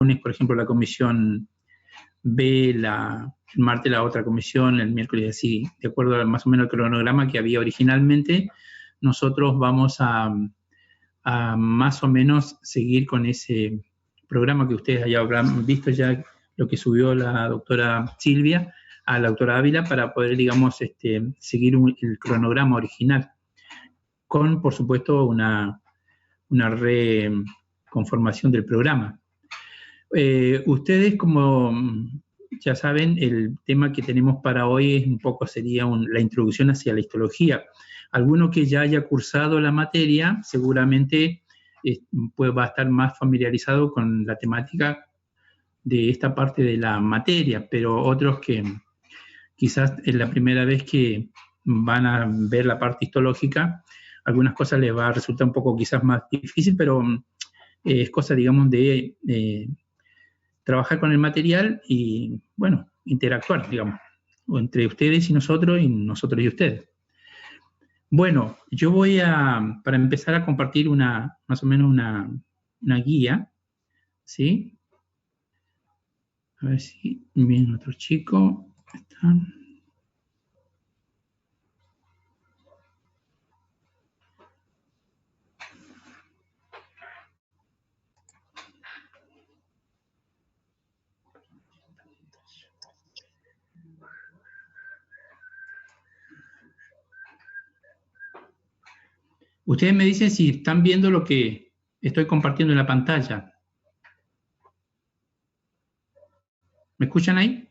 lunes, por ejemplo, la comisión B, el martes la otra comisión, el miércoles así, de acuerdo a más o menos el cronograma que había originalmente, nosotros vamos a más o menos seguir con ese programa que ustedes ya habrán visto ya lo que subió la doctora Silvia a la doctora Ávila para poder, digamos, seguir el cronograma original, con, por supuesto, una reconformación del programa. Ustedes, como ya saben, el tema que tenemos para hoy es un poco, sería la introducción hacia la histología. Alguno que ya haya cursado la materia seguramente pues va a estar más familiarizado con la temática de esta parte de la materia, pero otros que quizás es la primera vez que van a ver la parte histológica, algunas cosas les va a resultar un poco quizás más difícil, pero es cosa, digamos, de trabajar con el material y, bueno, interactuar, digamos, entre ustedes y nosotros y ustedes. Bueno, yo voy para empezar a compartir más o menos una guía, ¿sí? A ver si viene otro chico. Está. Ustedes me dicen si están viendo lo que estoy compartiendo en la pantalla. ¿Me escuchan ahí?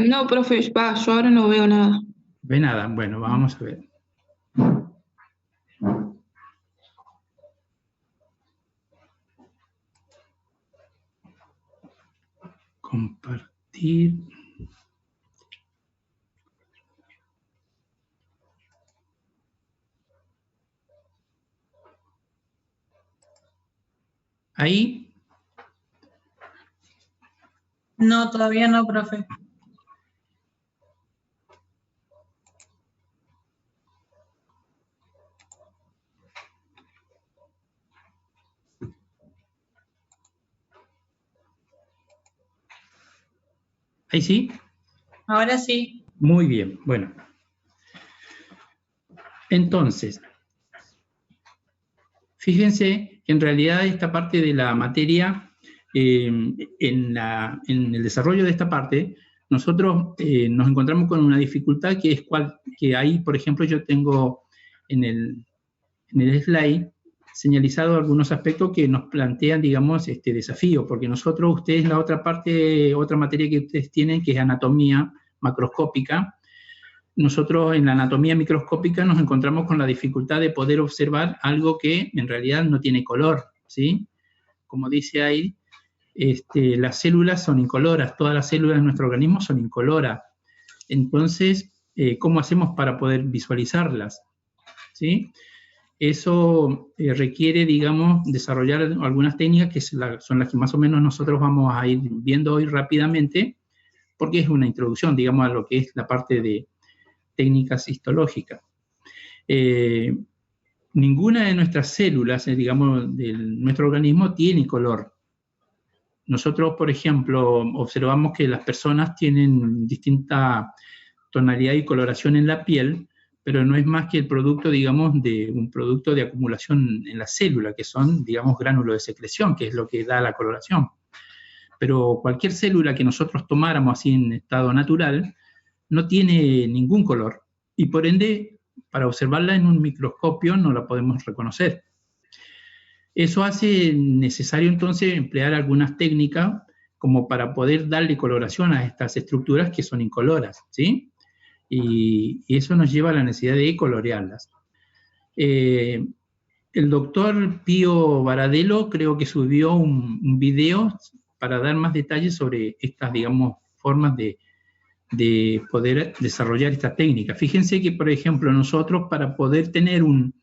No, profe, yo ahora no veo nada. ¿Ve nada? Bueno, vamos a ver. Compartir. ¿Ahí? No, todavía no, profe. ¿Ahí sí? Ahora sí. Muy bien, bueno. Entonces, fíjense que en realidad esta parte de la materia, en el desarrollo de esta parte, nosotros nos encontramos con una dificultad que es que ahí, por ejemplo, yo tengo en el slide señalizado algunos aspectos que nos plantean, digamos, este desafío, porque nosotros, ustedes, la otra parte, otra materia que ustedes tienen, que es anatomía macroscópica, nosotros en la anatomía microscópica nos encontramos con la dificultad de poder observar algo que en realidad no tiene color, ¿sí? Como dice ahí, las células son incoloras, todas las células de nuestro organismo son incoloras. Entonces, ¿cómo hacemos para poder visualizarlas? ¿Sí? Eso requiere, digamos, desarrollar algunas técnicas que son las que más o menos nosotros vamos a ir viendo hoy rápidamente, porque es una introducción, digamos, a lo que es la parte de técnicas histológicas. Ninguna de nuestras células, digamos, de nuestro organismo tiene color. Nosotros, por ejemplo, observamos que las personas tienen distinta tonalidad y coloración en la piel, pero no es más que el producto, digamos, de un producto de acumulación en la célula, que son, digamos, gránulos de secreción, que es lo que da la coloración. Pero cualquier célula que nosotros tomáramos así en estado natural no tiene ningún color y por ende, para observarla en un microscopio no la podemos reconocer. Eso hace necesario entonces emplear algunas técnicas como para poder darle coloración a estas estructuras que son incoloras, ¿sí? Y eso nos lleva a la necesidad de colorearlas. El doctor Pío Baradelo creo que subió un video para dar más detalles sobre estas, digamos, formas de poder desarrollar esta técnica. Fíjense que, por ejemplo, nosotros para poder tener un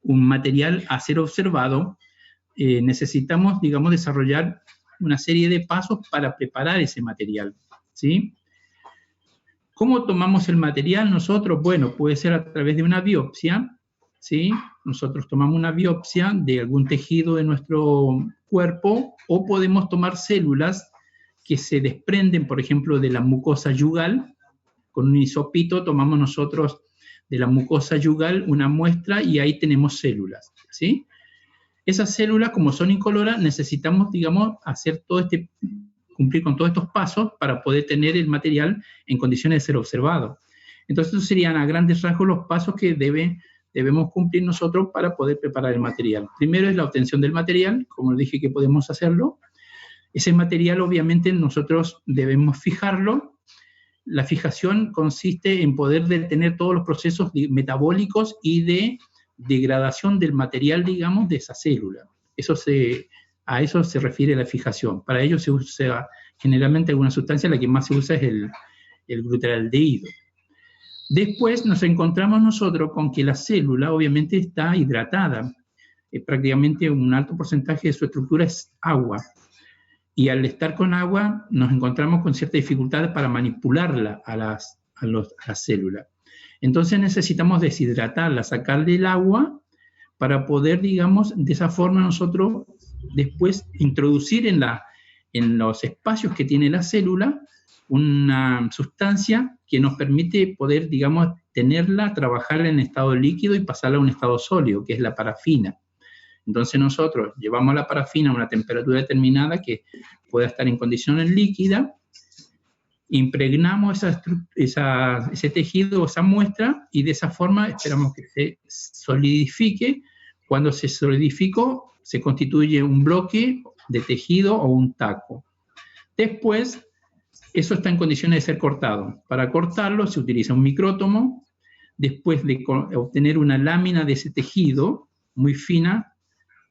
material a ser observado, necesitamos, digamos, desarrollar una serie de pasos para preparar ese material, ¿sí? ¿Cómo tomamos el material nosotros? Bueno, puede ser a través de una biopsia, ¿sí? nosotros tomamos una biopsia de algún tejido de nuestro cuerpo o podemos tomar células que se desprenden, por ejemplo, de la mucosa yugal. Con un hisopito tomamos nosotros de la mucosa yugal una muestra y ahí tenemos células, ¿sí? Esas células, como son incoloras, necesitamos, digamos, cumplir con todos estos pasos para poder tener el material en condiciones de ser observado. Entonces, estos serían a grandes rasgos los pasos que debemos cumplir nosotros para poder preparar el material. Primero es la obtención del material, como dije que podemos hacerlo. Ese material, obviamente, nosotros debemos fijarlo. La fijación consiste en poder detener todos los procesos metabólicos y de degradación del material, digamos, de esa célula. A eso se refiere la fijación. Para ello se usa generalmente alguna sustancia, la que más se usa es el glutaraldehído. Después nos encontramos nosotros con que la célula obviamente está hidratada. Prácticamente un alto porcentaje de su estructura es agua. Y al estar con agua nos encontramos con cierta dificultad para manipularla a las células. Entonces necesitamos deshidratarla, sacarle el agua para poder, digamos, de esa forma nosotros después introducir en los espacios que tiene la célula una sustancia que nos permite poder, digamos, tenerla, trabajarla en estado líquido y pasarla a un estado sólido, que es la parafina. Entonces nosotros llevamos la parafina a una temperatura determinada que pueda estar en condiciones líquidas, impregnamos ese tejido o esa muestra y de esa forma esperamos que se solidifique. Cuando se solidificó, se constituye un bloque de tejido o un taco. Después, eso está en condiciones de ser cortado. Para cortarlo se utiliza un micrótomo. Después de obtener una lámina de ese tejido muy fina,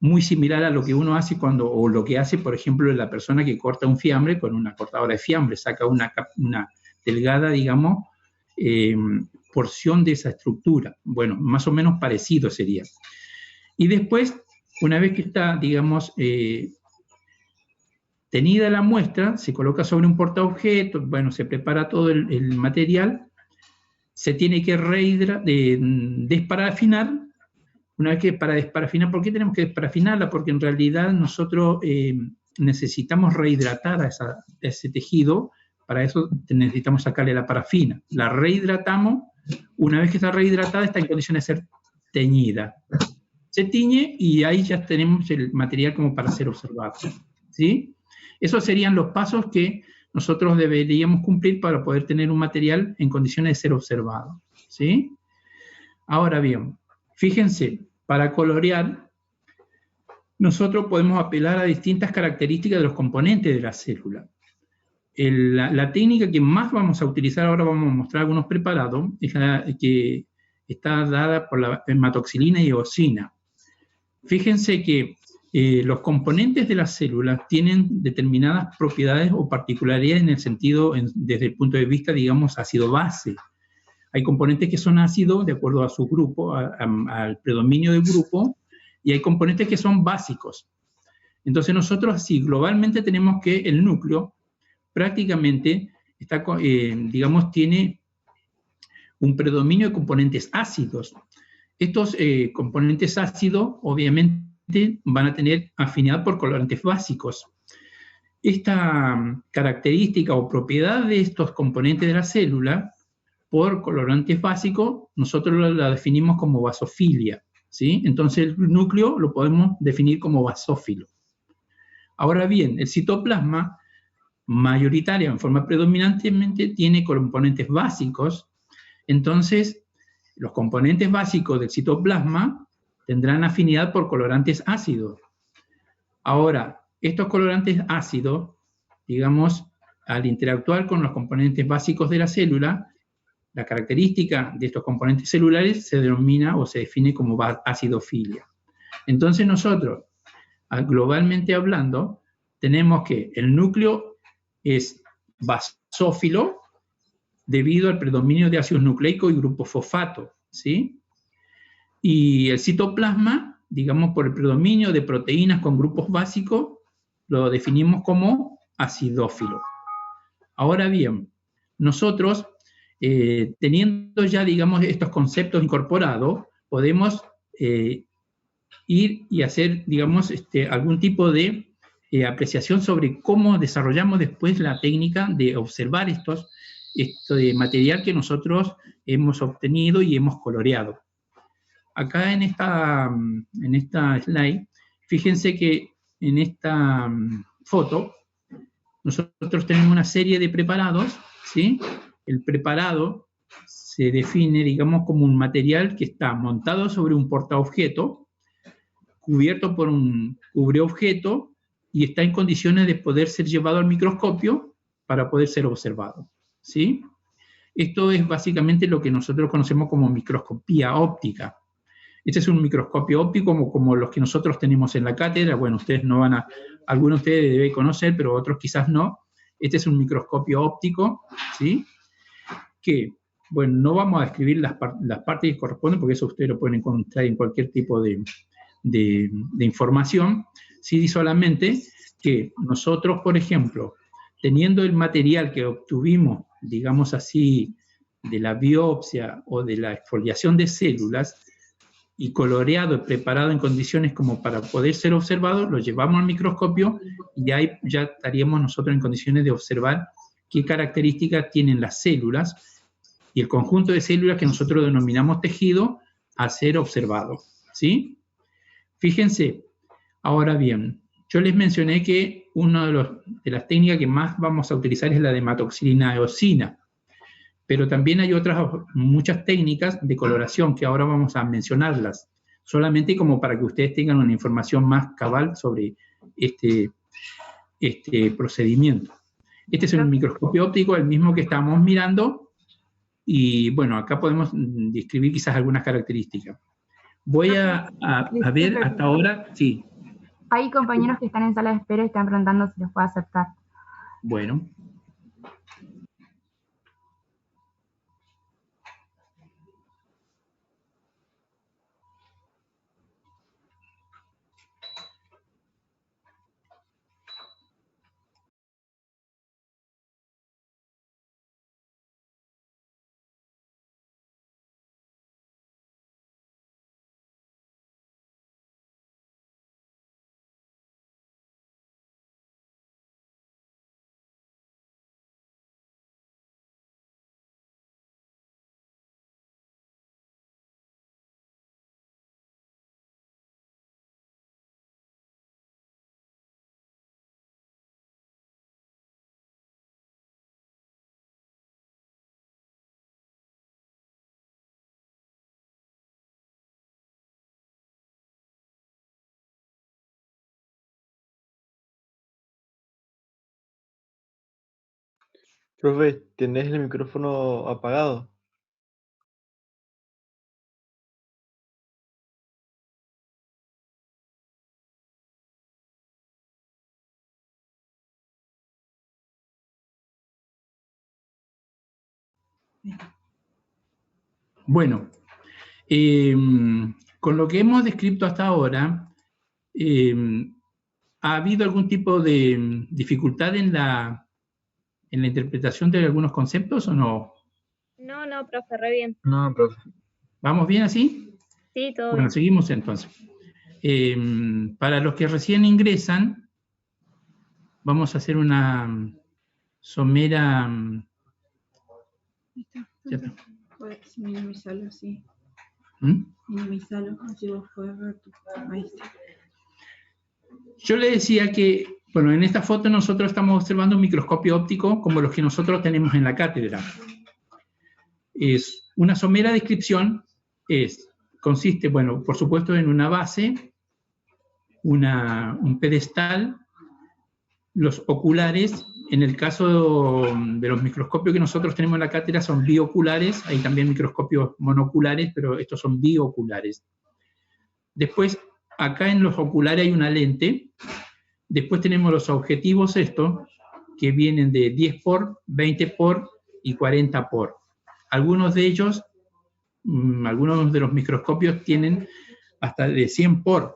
muy similar a lo que uno hace o lo que hace, por ejemplo, la persona que corta un fiambre con una cortadora de fiambre, saca una delgada, digamos, porción de esa estructura. Bueno, más o menos parecido sería. Y después, una vez que está, digamos, tenida la muestra, se coloca sobre un portaobjetos, bueno, se prepara todo el material, se tiene que desparafinar. Una vez que para desparafinar, ¿por qué tenemos que desparafinarla? Porque en realidad nosotros necesitamos rehidratar a ese tejido, para eso necesitamos sacarle la parafina. La rehidratamos, una vez que está rehidratada está en condiciones de ser teñida. Se tiñe y ahí ya tenemos el material como para ser observado, ¿sí? Esos serían los pasos que nosotros deberíamos cumplir para poder tener un material en condiciones de ser observado, ¿sí? Ahora bien, fíjense, para colorear, nosotros podemos apelar a distintas características de los componentes de la célula. La técnica que más vamos a utilizar, ahora vamos a mostrar algunos preparados, es la que está dada por la hematoxilina y eosina. Fíjense que los componentes de las células tienen determinadas propiedades o particularidades en el sentido, desde el punto de vista, digamos, ácido-base. Hay componentes que son ácidos de acuerdo a su grupo, al predominio del grupo, y hay componentes que son básicos. Entonces nosotros así globalmente tenemos que el núcleo prácticamente está, digamos, tiene un predominio de componentes ácidos. Estos componentes ácidos obviamente van a tener afinidad por colorantes básicos. Esta característica o propiedad de estos componentes de la célula por colorantes básicos, nosotros la definimos como basofilia, ¿sí? Entonces el núcleo lo podemos definir como basófilo. Ahora bien, el citoplasma mayoritaria, en forma predominantemente, tiene componentes básicos. Entonces, los componentes básicos del citoplasma tendrán afinidad por colorantes ácidos. Ahora, estos colorantes ácidos, digamos, al interactuar con los componentes básicos de la célula, la característica de estos componentes celulares se denomina o se define como acidofilia. Entonces nosotros, globalmente hablando, tenemos que el núcleo es basófilo debido al predominio de ácidos nucleicos y grupo fosfato, ¿sí? Y el citoplasma, digamos, por el predominio de proteínas con grupos básicos, lo definimos como acidófilo. Ahora bien, nosotros, teniendo ya, digamos, estos conceptos incorporados, podemos ir y hacer, digamos, algún tipo de apreciación sobre cómo desarrollamos después la técnica de observar este material que nosotros hemos obtenido y hemos coloreado. Acá en esta slide, fíjense que en esta foto nosotros tenemos una serie de preparados, ¿sí? El preparado se define, digamos, como un material que está montado sobre un portaobjeto, cubierto por un cubreobjeto y está en condiciones de poder ser llevado al microscopio para poder ser observado, ¿sí? Esto es básicamente lo que nosotros conocemos como microscopía óptica. Este es un microscopio óptico como los que nosotros tenemos en la cátedra. Bueno, ustedes no van a, algunos de ustedes deben conocer, pero otros quizás no. Este es un microscopio óptico, ¿sí? Que, bueno, no vamos a describir las partes que corresponden, porque eso ustedes lo pueden encontrar en cualquier tipo de información. Sí, solamente que nosotros, por ejemplo, teniendo el material que obtuvimos, digamos así, de la biopsia o de la exfoliación de células, y coloreado y preparado en condiciones como para poder ser observado, lo llevamos al microscopio y ahí ya estaríamos nosotros en condiciones de observar qué características tienen las células y el conjunto de células que nosotros denominamos tejido a ser observado, ¿sí? Fíjense, ahora bien, yo les mencioné que una de las técnicas que más vamos a utilizar es la de hematoxilina eosina, pero también hay muchas técnicas de coloración que ahora vamos a mencionarlas, solamente como para que ustedes tengan una información más cabal sobre este procedimiento. Este es un microscopio óptico, el mismo que estamos mirando, y bueno, acá podemos describir quizás algunas características. Voy a ver hasta ahora, sí. Hay compañeros que están en sala de espera y están preguntando si los puedo aceptar. Bueno. Profe, ¿tenés el micrófono apagado? Bueno, con lo que hemos descrito hasta ahora, ¿ha habido algún tipo de dificultad en la interpretación de algunos conceptos o no? No, profe, re bien. No, profe. ¿Vamos bien así? Sí, todo Bueno, bien. seguimos entonces. Para los que recién ingresan, vamos a hacer una somera... Puedes minimizarlo así. ¿Mm? Minimizarlo, así vos podés ver tu... Ahí está. Yo le decía que, bueno, en esta foto nosotros estamos observando un microscopio óptico como los que nosotros tenemos en la cátedra. Es una somera descripción, consiste, bueno, por supuesto en una base, un pedestal, los oculares. En el caso de los microscopios que nosotros tenemos en la cátedra son bioculares, hay también microscopios monoculares, pero estos son bioculares. Después, acá en los oculares hay una lente. Después tenemos los objetivos estos, que vienen de 10 por, 20 por y 40 por. Algunos de ellos, algunos de los microscopios tienen hasta de 100 por,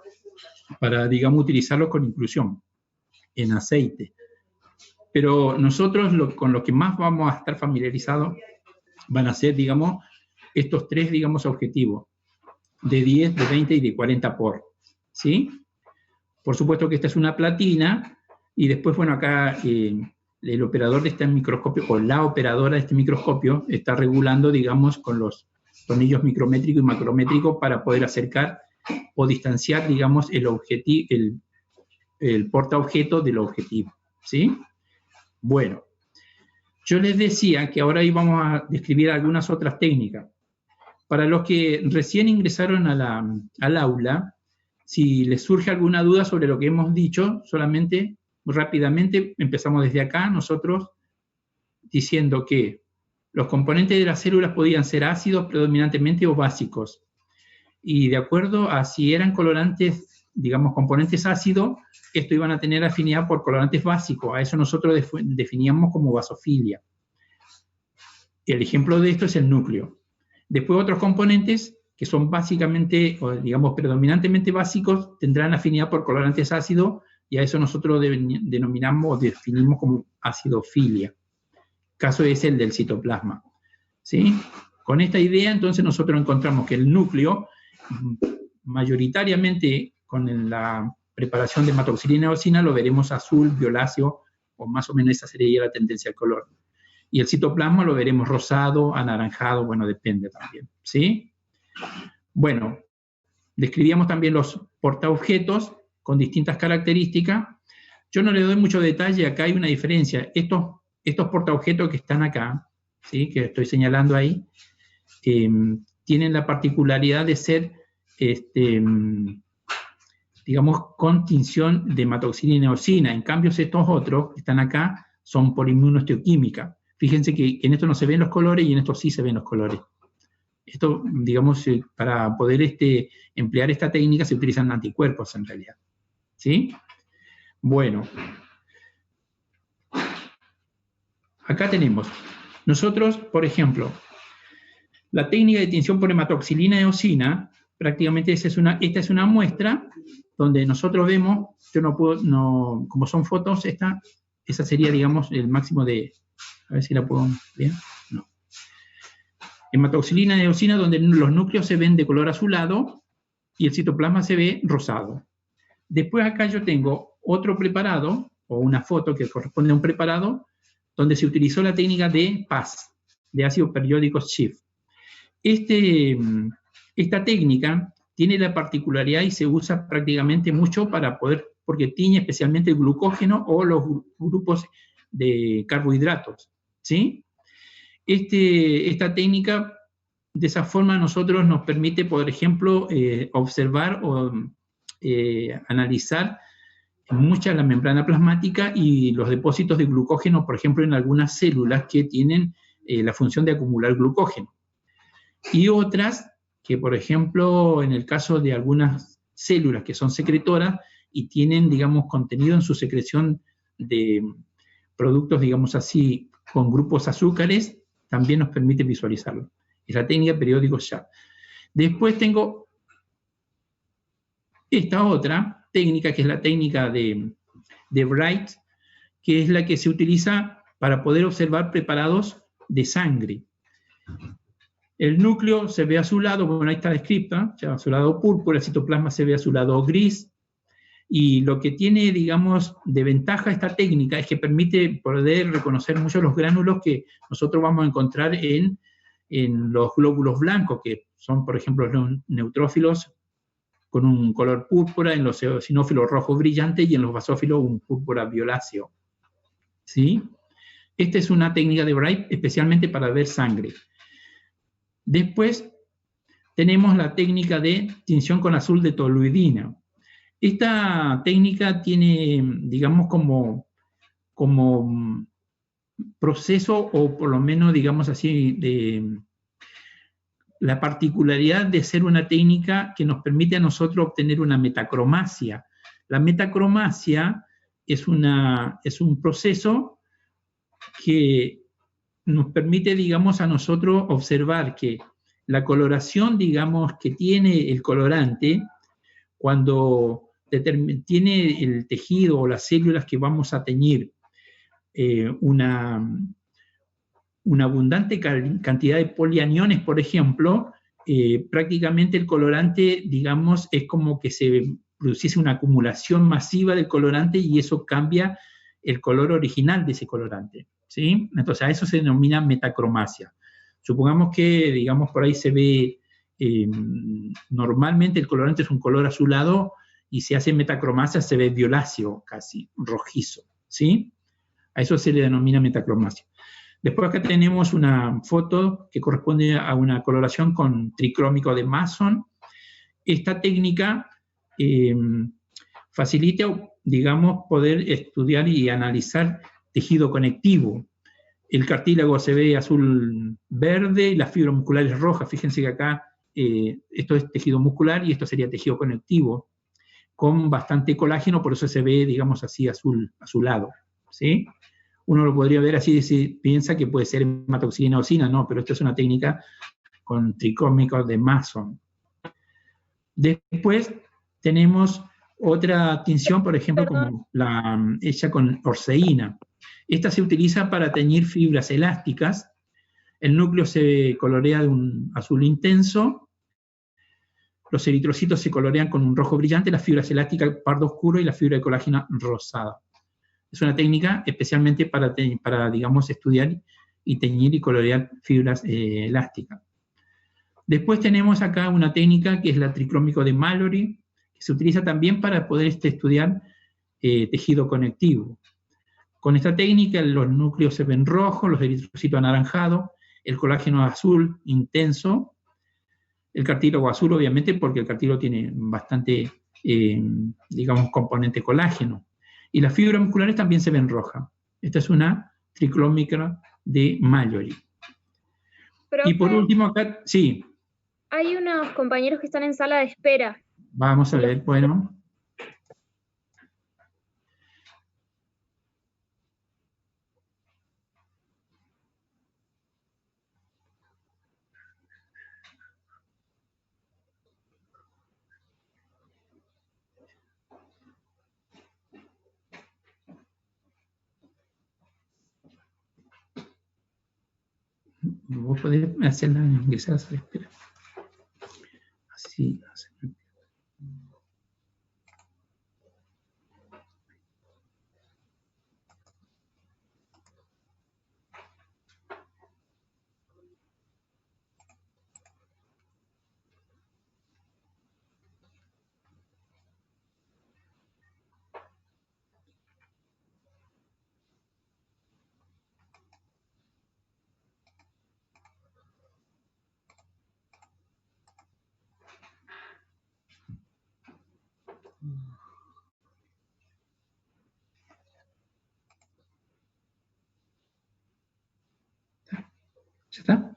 para, digamos, utilizarlos con inclusión en aceite. Pero nosotros con lo que más vamos a estar familiarizados van a ser, digamos, estos tres, digamos, objetivos. de 10, de 20 y de 40 por, ¿sí? Por supuesto que esta es una platina, y después, bueno, acá el operador de este microscopio, o la operadora de este microscopio, está regulando, digamos, con los tornillos micrométrico y macrométrico para poder acercar o distanciar, digamos, el portaobjeto del objetivo, ¿sí? Bueno, yo les decía que ahora íbamos a describir algunas otras técnicas. Para los que recién ingresaron al aula, si les surge alguna duda sobre lo que hemos dicho, solamente rápidamente empezamos desde acá, nosotros diciendo que los componentes de las células podían ser ácidos predominantemente o básicos. Y de acuerdo a si eran colorantes, digamos, componentes ácidos, esto iban a tener afinidad por colorantes básicos. A eso nosotros definíamos como basofilia. El ejemplo de esto es el núcleo. Después otros componentes que son básicamente, o digamos, predominantemente básicos, tendrán afinidad por colorantes ácidos, y a eso nosotros denominamos o definimos como acidofilia. Caso es el del citoplasma, ¿sí? Con esta idea, entonces, nosotros encontramos que el núcleo, mayoritariamente con la preparación de hematoxilina eosina, lo veremos azul, violáceo, o más o menos esa sería la tendencia al color. Y el citoplasma lo veremos rosado, anaranjado, bueno, depende también, ¿sí? Bueno, describíamos también los portaobjetos con distintas características. Yo no le doy mucho detalle, acá hay una diferencia. Estos portaobjetos que están acá, ¿sí?, que estoy señalando ahí, tienen la particularidad de ser, digamos, con tinción de hematoxilina eosina. En cambio, estos otros que están acá son por inmunohistoquímica. Fíjense que en esto no se ven los colores y en esto sí se ven los colores. Esto, digamos, para poder emplear esta técnica se utilizan anticuerpos en realidad, ¿sí? Bueno, acá tenemos, nosotros, por ejemplo, la técnica de tinción por hematoxilina eosina, prácticamente esta es una muestra donde nosotros vemos, yo no puedo, como son fotos, esa sería, digamos, el máximo de, a ver si la puedo ver, no. Hematoxilina eosina, donde los núcleos se ven de color azulado y el citoplasma se ve rosado. Después acá yo tengo otro preparado, o una foto que corresponde a un preparado, donde se utilizó la técnica de PAS, de ácido periódico Schiff. Esta técnica tiene la particularidad y se usa prácticamente mucho para poder, porque tiñe especialmente el glucógeno o los grupos de carbohidratos, ¿sí? Esta técnica, de esa forma, a nosotros nos permite, por ejemplo, observar o analizar mucha la membrana plasmática y los depósitos de glucógeno, por ejemplo, en algunas células que tienen la función de acumular glucógeno. Y otras que, por ejemplo, en el caso de algunas células que son secretoras y tienen, digamos, contenido en su secreción de productos, digamos así, con grupos azúcares, también nos permite visualizarlo. Es la técnica periódico Schiff. Después tengo esta otra técnica, que es la técnica de Bright, que es la que se utiliza para poder observar preparados de sangre. El núcleo se ve azulado, bueno, ahí está descrita, azulado púrpura, el citoplasma se ve azulado gris, y lo que tiene, digamos, de ventaja esta técnica es que permite poder reconocer muchos los gránulos que nosotros vamos a encontrar en los glóbulos blancos, que son, por ejemplo, los neutrófilos con un color púrpura, en los eosinófilos rojo brillante y en los basófilos un púrpura violáceo, ¿sí? Esta es una técnica de Bright especialmente para ver sangre. Después tenemos la técnica de tinción con azul de toluidina. Esta técnica tiene, digamos, como proceso, o por lo menos, digamos así, la particularidad de ser una técnica que nos permite a nosotros obtener una metacromacia. La metacromacia es un proceso que nos permite, digamos, a nosotros observar que la coloración, digamos, que tiene el colorante, cuando tiene el tejido o las células que vamos a teñir una abundante cantidad de polianiones, por ejemplo, prácticamente el colorante, digamos, es como que se produciese una acumulación masiva del colorante y eso cambia el color original de ese colorante, ¿sí? Entonces a eso se denomina metacromacia. Supongamos que, digamos, por ahí se ve, normalmente el colorante es un color azulado y se hace metacromacia, se ve violáceo casi, rojizo, ¿sí? A eso se le denomina metacromacia. Después acá tenemos una foto que corresponde a una coloración con tricrómico de Mason. Esta técnica facilita, digamos, poder estudiar y analizar tejido conectivo. El cartílago se ve azul-verde y las fibras musculares rojas. Fíjense que acá esto es tejido muscular y esto sería tejido conectivo, con bastante colágeno, por eso se ve, digamos así, azulado, ¿sí? Uno lo podría ver así, si piensa que puede ser hematoxilina o cina, no, pero esto es una técnica con tricómicos de Mason. Después tenemos otra tinción, por ejemplo, como la hecha con orceína. Esta se utiliza para teñir fibras elásticas. El núcleo se colorea de un azul intenso, los eritrocitos se colorean con un rojo brillante, las fibras elásticas pardo oscuro y la fibra de colágeno rosada. Es una técnica especialmente para digamos, estudiar y teñir y colorear fibras elásticas. Después tenemos acá una técnica que es la tricrómico de Mallory, que se utiliza también para poder estudiar tejido conectivo. Con esta técnica los núcleos se ven rojos, los eritrocitos anaranjados, el colágeno azul intenso, el cartílago azul obviamente porque el cartílago tiene bastante, digamos, componente colágeno. Y las fibras musculares también se ven rojas. Esta es una tricrómica de Mallory. Profe, Y por último acá, sí. hay unos compañeros que están en sala de espera. Vamos a ver, bueno. Vos podés hacerla ingresar a la espera. Así. ¿Ya está?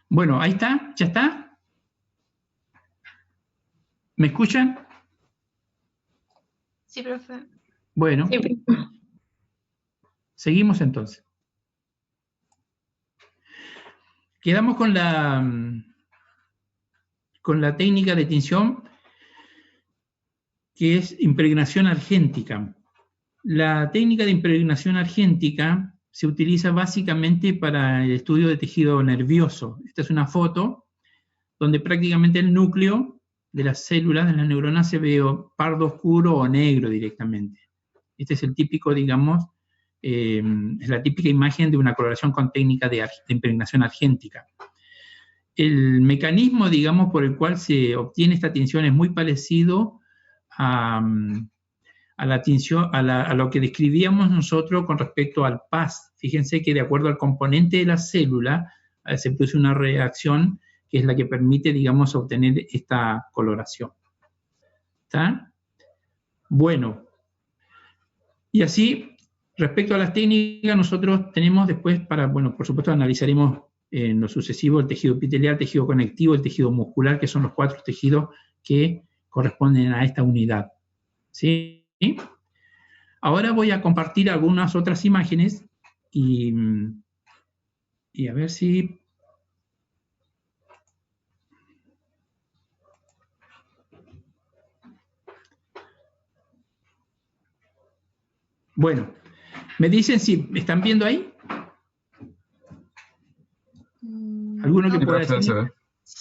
Bueno, ahí está, ¿ya está? ¿Me escuchan? Sí, profe. Bueno, Sí. seguimos entonces. Quedamos con la técnica de tinción que es impregnación argéntica. La técnica de impregnación argéntica se utiliza básicamente para el estudio de tejido nervioso. Esta es una foto donde prácticamente el núcleo de las células, de las neuronas, se ve pardo oscuro o negro directamente. Este es el típico, digamos, es la típica imagen de una coloración con técnica de impregnación argéntica. el mecanismo, digamos, por el cual se obtiene esta tinción es muy parecido a la tinción, a lo que describíamos nosotros con respecto al PAS. Fíjense que de acuerdo al componente de la célula, se produce una reacción que es la que permite, digamos, obtener esta coloración. ¿Está? Bueno, y así, respecto a las técnicas, nosotros tenemos después bueno, por supuesto analizaremos en lo sucesivo el tejido epitelial, el tejido conectivo, el tejido muscular, que son los 4 tejidos que corresponden a esta unidad. ¿Sí? Ahora voy a compartir algunas otras imágenes y a ver si... Bueno, ¿me dicen si están viendo ahí? ¿Alguno que pueda decir?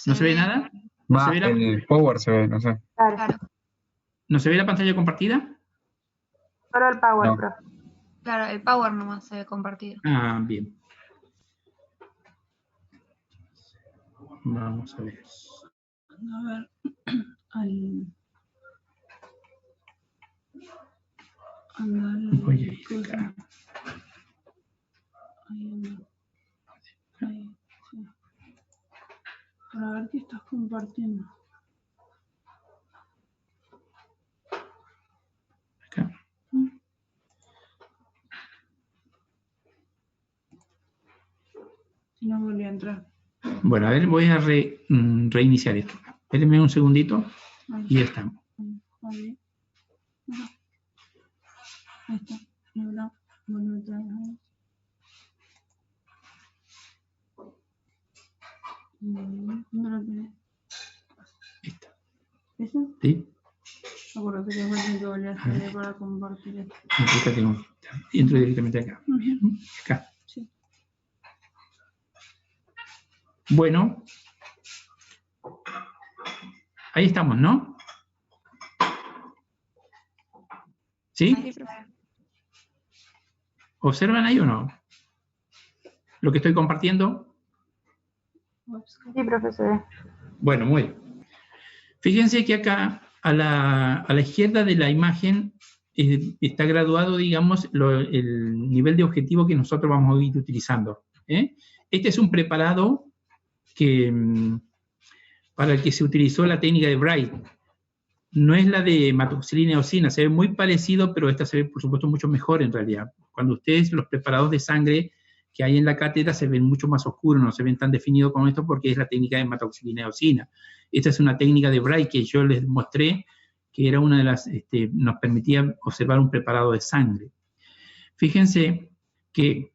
¿No se ve nada? ¿No se ve el power se ve, no sé. Claro. ¿No se ve la pantalla compartida? Solo el power, No. profe. Claro, el power nomás se ve compartido. Ah, bien. Vamos a ver. A ver, Voy a ir acá. Ahí anda. Ahí, sí. Para ver qué estás compartiendo. Acá. Si no volví a entrar. Bueno, a ver, voy a reiniciar esto. Espérenme un segundito Ahí, y ya estamos. ahí. Ajá. Ahí está. Y ahora vuelve otra vez ahí. ¿Dónde lo tenés? Listo. ¿Ese? ¿Sí? Acuérdate que después tengo que volver a salir para compartir esto. Acá tengo. Entro directamente acá. Acá. Sí. Bueno. Ahí estamos, ¿no? ¿Sí? ¿Observan ahí o no? Lo que estoy compartiendo. Sí, profe, se ve. Bueno, muy bien. Fíjense que acá, a la izquierda de la imagen, está graduado, digamos, el nivel de objetivo que nosotros vamos a ir utilizando. Este es un preparado para el que se utilizó la técnica de Bright. No es la de hematoxilina eosina, se ve muy parecido, pero esta se ve, por supuesto, mucho mejor en realidad. Cuando ustedes, los preparados de sangre que hay en la cátedra se ven mucho más oscuros, no se ven tan definidos como esto porque es la técnica de hematoxilina eosina. Esta es una técnica de Bright que yo les mostré, que era una de las, nos permitía observar un preparado de sangre. Fíjense que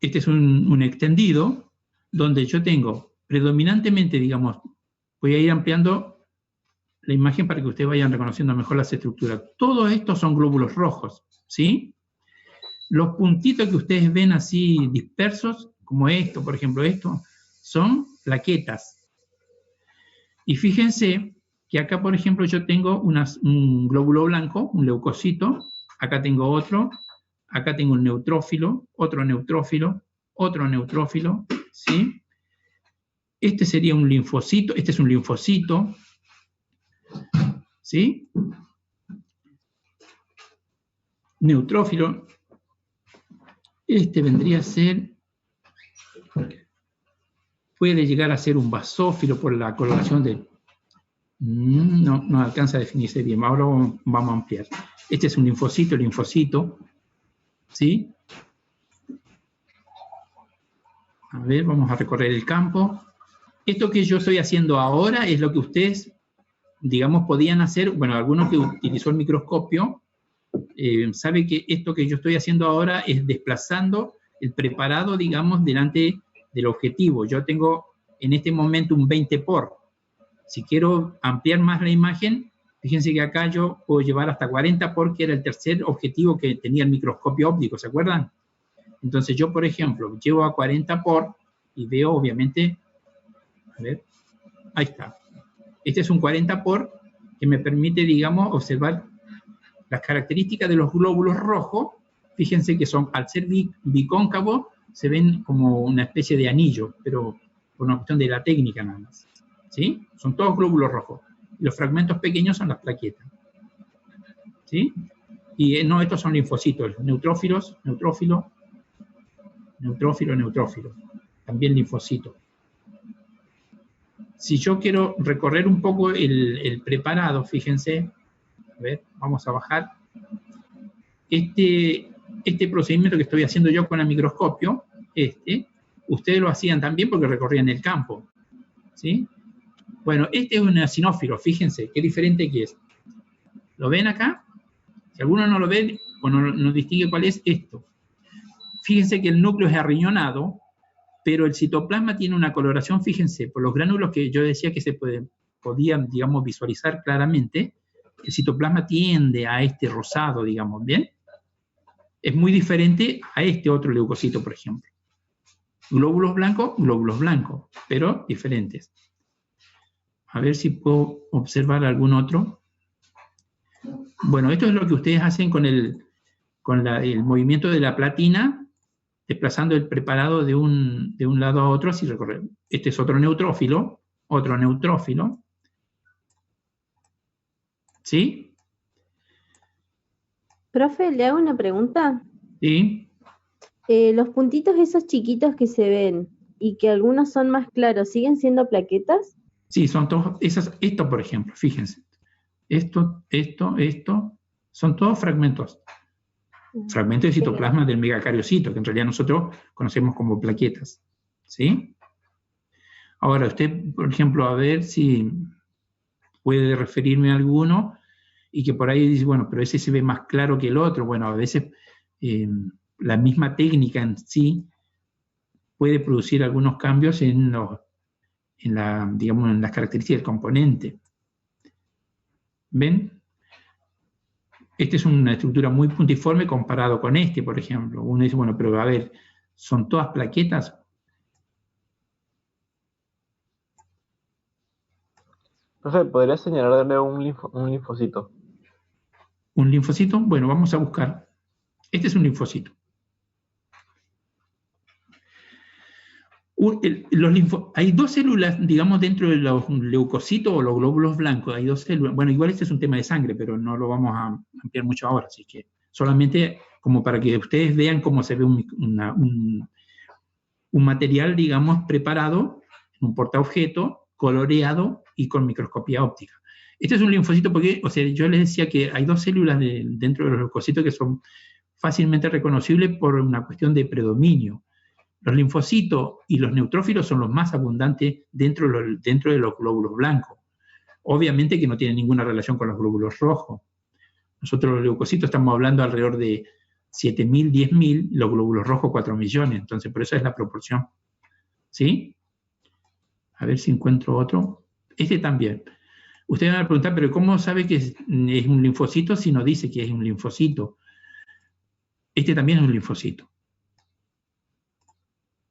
este es un extendido donde yo tengo predominantemente, digamos, voy a ir ampliando la imagen para que ustedes vayan reconociendo mejor las estructuras. Todos estos son glóbulos rojos, ¿sí? Los puntitos que ustedes ven así dispersos, como esto, por ejemplo, esto, son plaquetas. Y fíjense que acá, por ejemplo, yo tengo un glóbulo blanco, un leucocito, acá tengo otro, acá tengo un neutrófilo, otro neutrófilo, ¿sí? Este sería un linfocito, este es un linfocito, ¿sí? Neutrófilo. Este vendría a ser, puede llegar a ser un basófilo por la coloración de... No alcanza a definirse bien, ahora vamos a ampliar. Este es un linfocito, ¿sí? A ver, vamos a recorrer el campo. Esto que yo estoy haciendo ahora es lo que ustedes, digamos, podían hacer, bueno, algunos que utilizó el microscopio, sabe que esto que yo estoy haciendo ahora es desplazando el preparado, digamos, delante del objetivo. Yo tengo en este momento un 20 por. Si quiero ampliar más la imagen, fíjense que acá yo puedo llevar hasta 40 por, que era el tercer objetivo que tenía el microscopio óptico, ¿se acuerdan? Entonces yo, por ejemplo, llevo a 40 por y veo, obviamente, a ver, ahí está. Este es un 40 por que me permite, digamos, observar las características de los glóbulos rojos. Fíjense que son, al ser bicóncavo, se ven como una especie de anillo, pero por una cuestión de la técnica nada más. ¿Sí? Son todos glóbulos rojos. Los fragmentos pequeños son las plaquetas. ¿Sí? Y no, estos son linfocitos, neutrófilos, neutrófilo, neutrófilo, neutrófilo. También linfocitos. Si yo quiero recorrer un poco el preparado, fíjense, a ver, vamos a bajar. Este procedimiento que estoy haciendo yo con el microscopio, ustedes lo hacían también porque recorrían el campo. ¿Sí? Bueno, este es un eosinófilo, fíjense, qué diferente que es. ¿Lo ven acá? Si alguno no lo ve o no distingue cuál es esto. Fíjense que el núcleo es arriñonado, pero el citoplasma tiene una coloración, fíjense, por los gránulos que yo decía que se podían, digamos, visualizar claramente, el citoplasma tiende a este rosado, digamos, ¿bien? Es muy diferente a este otro leucocito, por ejemplo. Glóbulos blancos, pero diferentes. A ver si puedo observar algún otro. Bueno, esto es lo que ustedes hacen con el movimiento de la platina, desplazando el preparado de un lado a otro, así recorrer. Este es otro neutrófilo. ¿Sí? Profe, ¿le hago una pregunta? Sí. Los puntitos esos chiquitos que se ven y que algunos son más claros, ¿siguen siendo plaquetas? Sí, son todos, esto por ejemplo, fíjense. Esto, son todos fragmentos. Fragmentos de citoplasma del megacariocito, que en realidad nosotros conocemos como plaquetas. ¿Sí? Ahora, usted, por ejemplo, a ver si puede referirme a alguno y que por ahí dice, bueno, pero ese se ve más claro que el otro. Bueno, a veces la misma técnica en sí puede producir algunos cambios en las características del componente. ¿Ven? Esta es una estructura muy puntiforme comparado con este, por ejemplo. Uno dice, bueno, pero a ver, ¿son todas plaquetas? Profe, ¿podría señalarme un linfocito? ¿Un linfocito? Bueno, vamos a buscar. Este es un linfocito. Hay dos células, digamos, dentro de los leucocitos o los glóbulos blancos. Hay dos células. Bueno, igual este es un tema de sangre, pero no lo vamos a ampliar mucho ahora. Así que solamente como para que ustedes vean cómo se ve un material, digamos, preparado, un portaobjeto, coloreado y con microscopía óptica. Este es un linfocito porque, o sea, yo les decía que hay dos células dentro de los leucocitos que son fácilmente reconocibles por una cuestión de predominio. Los linfocitos y los neutrófilos son los más abundantes dentro de los glóbulos blancos. Obviamente que no tienen ninguna relación con los glóbulos rojos. Nosotros los leucocitos estamos hablando alrededor de 7.000, 10.000, los glóbulos rojos 4 millones. Entonces, por eso es la proporción. ¿Sí? A ver si encuentro otro. Este también. Ustedes van a preguntar, pero ¿cómo sabe que es un linfocito si no dice que es un linfocito? Este también es un linfocito.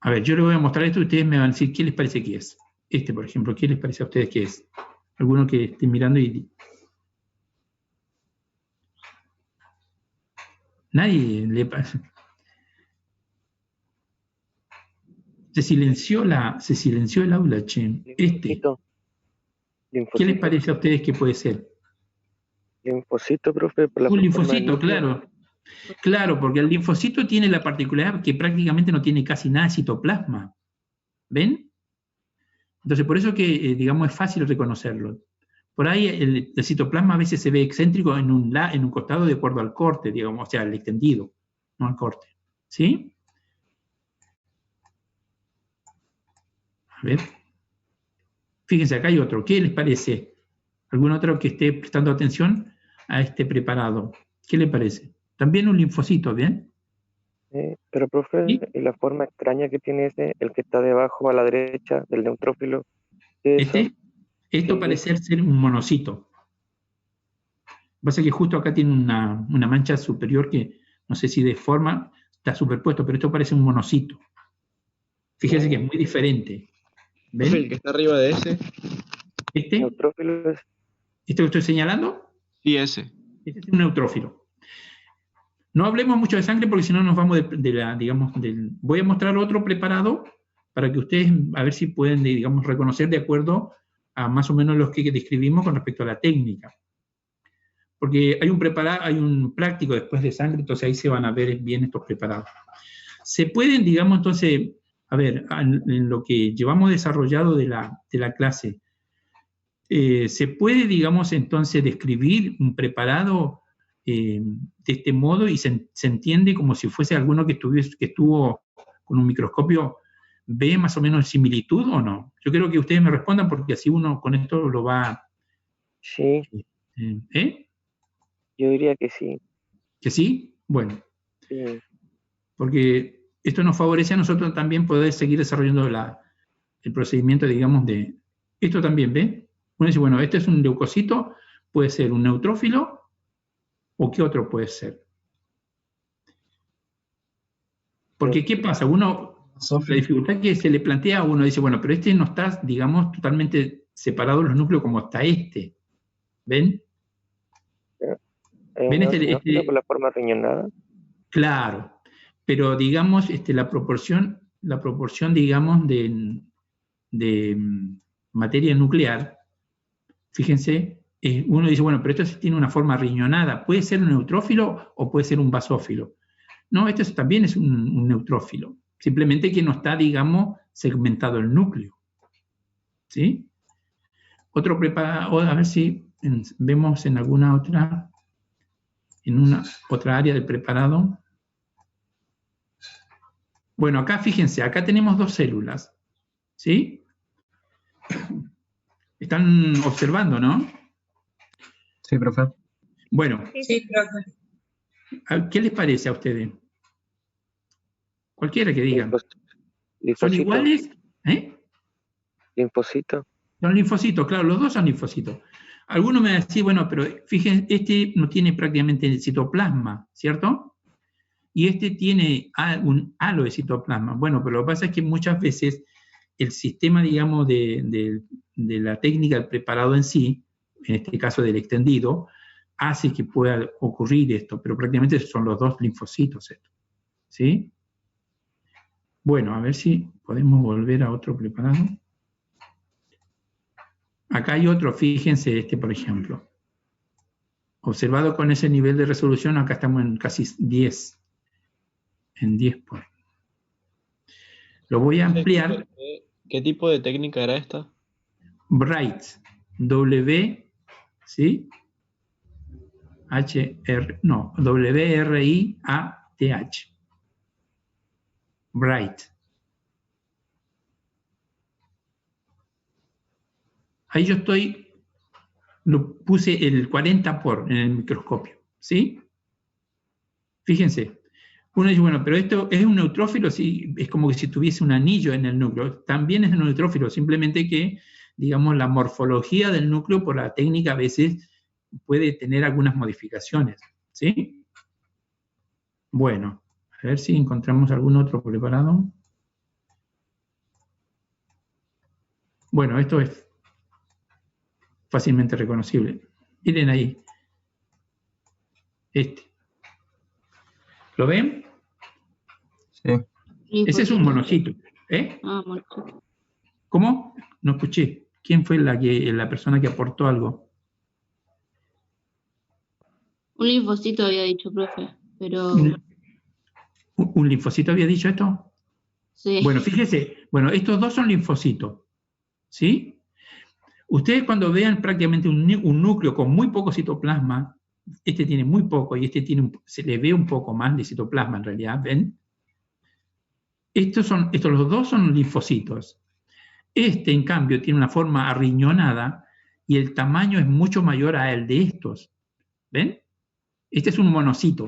A ver, yo les voy a mostrar esto y ustedes me van a decir qué les parece que es. Este, por ejemplo, ¿qué les parece a ustedes que es? Alguno que esté mirando y... Nadie le pasa. Se silenció el aula, che. ¿Qué les parece a ustedes que puede ser? Linfocito, profe. Por la un linfocito, claro. Claro, porque el linfocito tiene la particularidad que prácticamente no tiene casi nada de citoplasma. ¿Ven? Entonces, por eso que, digamos, es fácil reconocerlo. Por ahí el citoplasma a veces se ve excéntrico en un costado de acuerdo al corte, digamos, o sea, al extendido, no al corte. ¿Sí? A ver. Fíjense, acá hay otro. ¿Qué les parece? ¿Algún otro que esté prestando atención a este preparado? ¿Qué le parece? También un linfocito, ¿bien? Pero, profe, ¿Sí? ¿y la forma extraña que tiene el que está debajo a la derecha del neutrófilo? Esto parece ser un monocito. Lo que pasa es que justo acá tiene una mancha superior que no sé si de forma está superpuesto, pero esto parece un monocito. Fíjense que es muy diferente. ¿Ven? ¿El que está arriba de ese? ¿Este? Neutrófilo es... ¿Este que estoy señalando? Sí, ese. Este es un neutrófilo. No hablemos mucho de sangre porque si no nos vamos digamos, voy a mostrar otro preparado para que ustedes a ver si pueden, digamos, reconocer de acuerdo a más o menos los que describimos con respecto a la técnica. Porque hay un práctico después de sangre, entonces ahí se van a ver bien estos preparados. Se pueden, digamos, entonces, a ver, en lo que llevamos desarrollado de la clase, se puede, digamos, entonces describir un preparado de este modo y se entiende como si fuese alguno que estuvo con un microscopio. ¿Ve más o menos similitud o no? Yo creo que ustedes me respondan porque así uno con esto lo va... Sí, yo diría que sí. ¿Que sí? Bueno. Sí. Porque esto nos favorece a nosotros también poder seguir desarrollando el procedimiento, digamos, de... Esto también, ¿ve? Uno dice, bueno, este es un leucocito, puede ser un neutrófilo, ¿o qué otro puede ser? Porque, ¿qué pasa? La dificultad que se le plantea a uno dice, bueno, pero este no está, digamos, totalmente separado de los núcleos como está este. ¿Ven? ¿Ven este con la forma riñonada? Claro, pero digamos, la proporción, digamos, de materia nuclear, fíjense, uno dice, bueno, pero esto sí tiene una forma riñonada, ¿puede ser un neutrófilo o puede ser un basófilo? No, esto también es un neutrófilo. Simplemente que no está, digamos, segmentado el núcleo. ¿Sí? Otro preparado, a ver si vemos en alguna otra, en una otra área del preparado. Bueno, acá fíjense, acá tenemos dos células. ¿Sí? Están observando, ¿no? Sí, profe. Bueno. Sí, profe. ¿Qué les parece a ustedes? Cualquiera que digan. Linfocito. ¿Son iguales? Linfocito. Son linfocitos, claro, los dos son linfocitos. Algunos me decían, bueno, pero fíjense, este no tiene prácticamente el citoplasma, ¿cierto? Y este tiene un halo de citoplasma. Bueno, pero lo que pasa es que muchas veces el sistema, digamos, de la técnica del preparado en sí, en este caso del extendido, hace que pueda ocurrir esto, pero prácticamente son los dos linfocitos estos. ¿Sí? Bueno, a ver si podemos volver a otro preparado. Acá hay otro, fíjense por ejemplo. Observado con ese nivel de resolución, acá estamos en casi 10. En 10 por. Lo voy a ampliar. ¿Qué tipo de técnica era esta? Bright. W, ¿sí? W-R-I-A-T-H. Bright. Ahí yo lo puse el 40 por en el microscopio, ¿sí? Fíjense, uno dice, bueno, pero esto es un neutrófilo, sí, es como que si tuviese un anillo en el núcleo, también es un neutrófilo, simplemente que, digamos, la morfología del núcleo por la técnica a veces puede tener algunas modificaciones, ¿sí? Bueno, a ver si encontramos algún otro preparado. Bueno, esto es fácilmente reconocible. Miren ahí. ¿Lo ven? Sí. Ese es un monocito. Monocito. ¿Cómo? No escuché. ¿Quién fue la persona que aportó algo? Un linfocito había dicho, profe, pero... ¿Un linfocito había dicho esto? Sí. Bueno, fíjese. Bueno, estos dos son linfocitos. ¿Sí? Ustedes cuando vean prácticamente un núcleo con muy poco citoplasma, este tiene muy poco y este se le ve un poco más de citoplasma en realidad, ¿ven? Estos los dos son linfocitos. En cambio, tiene una forma arriñonada y el tamaño es mucho mayor a el de estos. ¿Ven? Este es un monocito.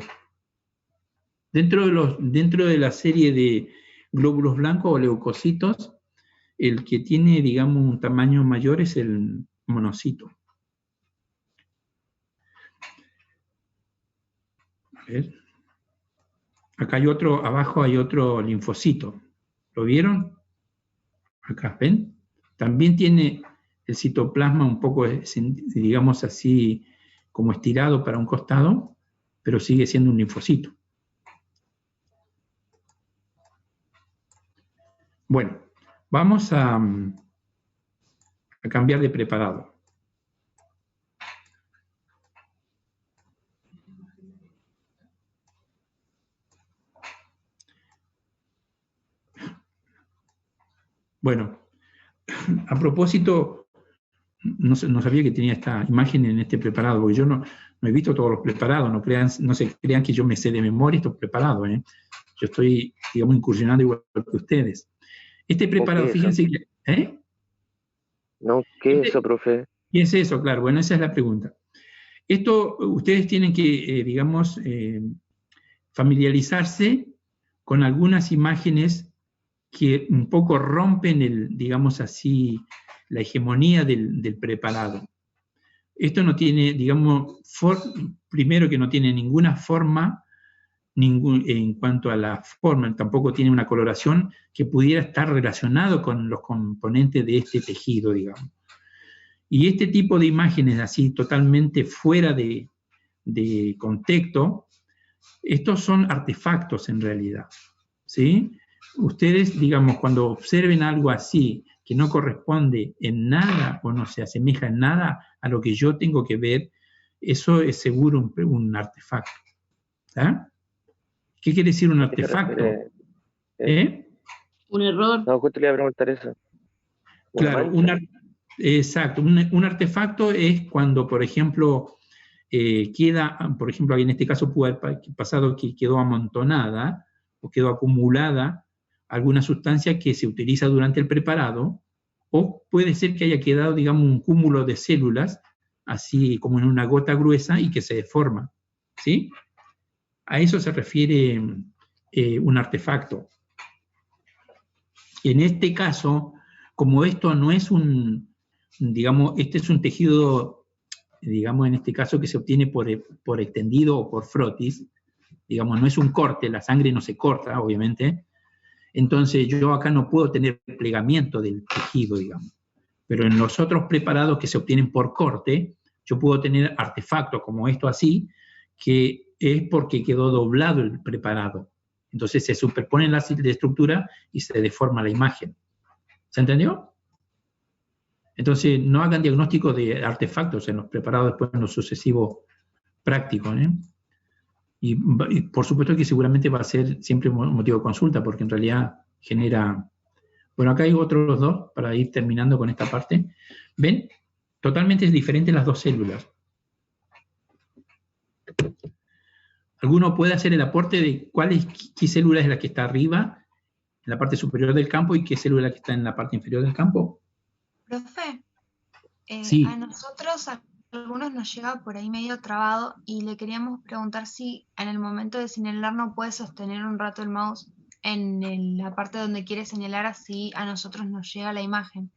Dentro de la serie de glóbulos blancos o leucocitos, el que tiene, digamos, un tamaño mayor es el monocito. A ver. Acá hay otro, abajo hay otro linfocito. ¿Lo vieron? Acá, ¿ven? También tiene el citoplasma un poco, digamos así, como estirado para un costado, pero sigue siendo un linfocito. Bueno, Vamos a cambiar de preparado. Bueno, a propósito, no sabía que tenía esta imagen en este preparado, porque yo no he visto todos los preparados, no se crean que yo me sé de memoria estos preparados, ¿eh? Yo estoy, digamos, incursionando igual que ustedes. Este preparado, fíjense, ¿eh? No, ¿qué es eso, profe? ¿Qué es eso? Claro, bueno, esa es la pregunta. Esto, ustedes tienen que, digamos, familiarizarse con algunas imágenes que un poco rompen digamos así, la hegemonía del preparado. Esto no tiene, digamos, primero que no tiene ninguna forma, en cuanto a la forma, tampoco tiene una coloración que pudiera estar relacionado con los componentes de este tejido, digamos. Y este tipo de imágenes así totalmente fuera de contexto, estos son artefactos en realidad, ¿sí? Ustedes, digamos, cuando observen algo así, que no corresponde en nada o no se asemeja en nada a lo que yo tengo que ver, eso es seguro un artefacto. ¿Ah? ¿Qué quiere decir un artefacto? Un error. No, justo le iba a preguntar eso. Claro, exacto. Un artefacto es cuando, por ejemplo, queda, por ejemplo, en este caso pudo haber pasado que quedó amontonada o quedó acumulada alguna sustancia que se utiliza durante el preparado, o puede ser que haya quedado, digamos, un cúmulo de células, así como en una gota gruesa y que se deforma, ¿sí? A eso se refiere un artefacto. En este caso, como esto no es digamos, este es un tejido, digamos, en este caso que se obtiene por extendido o por frotis, digamos, no es un corte, la sangre no se corta, obviamente, entonces yo acá no puedo tener plegamiento del tejido, digamos. Pero en los otros preparados que se obtienen por corte, yo puedo tener artefactos como esto así, que es porque quedó doblado el preparado. Entonces se superponen las estructuras y se deforma la imagen. ¿Se entendió? Entonces no hagan diagnóstico de artefactos en los preparados después en lo sucesivo práctico, ¿eh? Y por supuesto que seguramente va a ser siempre un motivo de consulta, porque en realidad genera... Bueno, acá hay otros dos para ir terminando con esta parte. ¿Ven? Totalmente diferentes las dos células. ¿Alguno puede hacer el aporte de qué célula es la que está arriba, en la parte superior del campo, y qué célula es la que está en la parte inferior del campo? Profe, Sí. a nosotros, a algunos nos llega por ahí medio trabado y le queríamos preguntar si en el momento de señalar no puede sostener un rato el mouse en la parte donde quiere señalar, así a nosotros nos llega la imagen.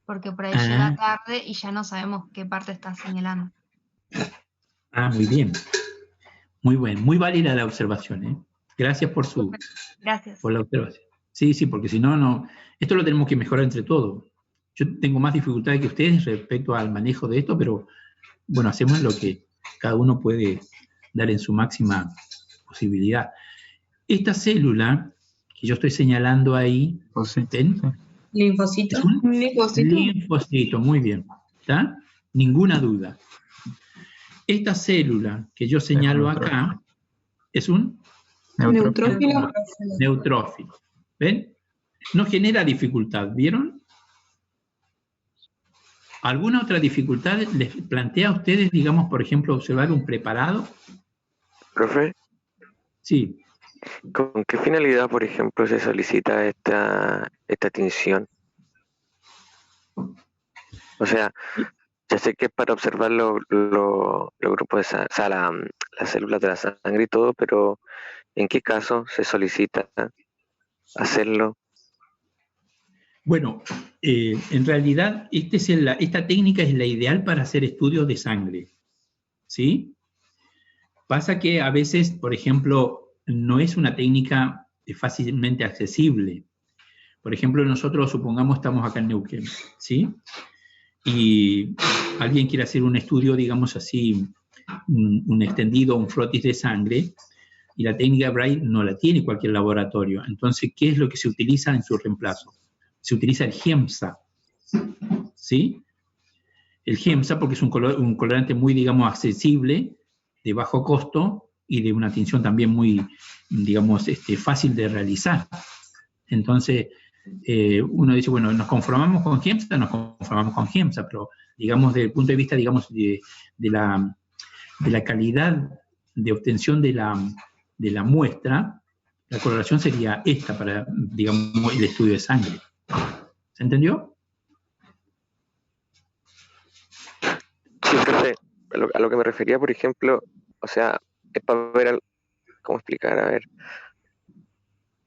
Porque por ahí llega tarde y ya no sabemos qué parte está señalando. Ah, muy bien. Muy bien, muy válida la observación, ¿eh? Gracias por Gracias. Por la observación. Sí, porque si no, esto lo tenemos que mejorar entre todos. Yo tengo más dificultades que ustedes respecto al manejo de esto, pero bueno, hacemos lo que cada uno puede dar en su máxima posibilidad. Esta célula que yo estoy señalando ahí, ¿ven? ¿Linfocito? Es un linfocito, muy bien. ¿Está? Ninguna duda. Esta célula que yo señalo acá es un Neutrófilo. neutrófilo. ¿Ven? No genera dificultad, ¿vieron? ¿Alguna otra dificultad les plantea a ustedes, digamos, por ejemplo, observar un preparado? ¿Profe? Sí. ¿Con qué finalidad, por ejemplo, se solicita esta tinción? O sea, ya sé que es para observar los grupos de sangre, o sea, las células de la sangre y todo, pero ¿en qué caso se solicita hacerlo? Bueno, en realidad esta técnica es la ideal para hacer estudios de sangre, ¿sí? Pasa que a veces, por ejemplo, no es una técnica fácilmente accesible. Por ejemplo, nosotros, supongamos, estamos acá en Neuquén, ¿sí? Y alguien quiere hacer un estudio, digamos así, un extendido, un frotis de sangre, y la técnica Braille no la tiene cualquier laboratorio. Entonces, ¿qué es lo que se utiliza en su reemplazo? se utiliza el GEMSA, ¿sí? El GEMSA porque es un colorante muy, digamos, accesible, de bajo costo y de una tinción también muy, digamos, fácil de realizar. Entonces, uno dice, bueno, ¿nos conformamos con GEMSA? Nos conformamos con GEMSA, pero, digamos, desde el punto de vista, digamos, de la calidad de obtención de la muestra, la coloración sería esta para, digamos, el estudio de sangre. ¿Se entendió? Sí, profe, a lo que me refería, por ejemplo, o sea, es para ver, ¿cómo explicar? A ver,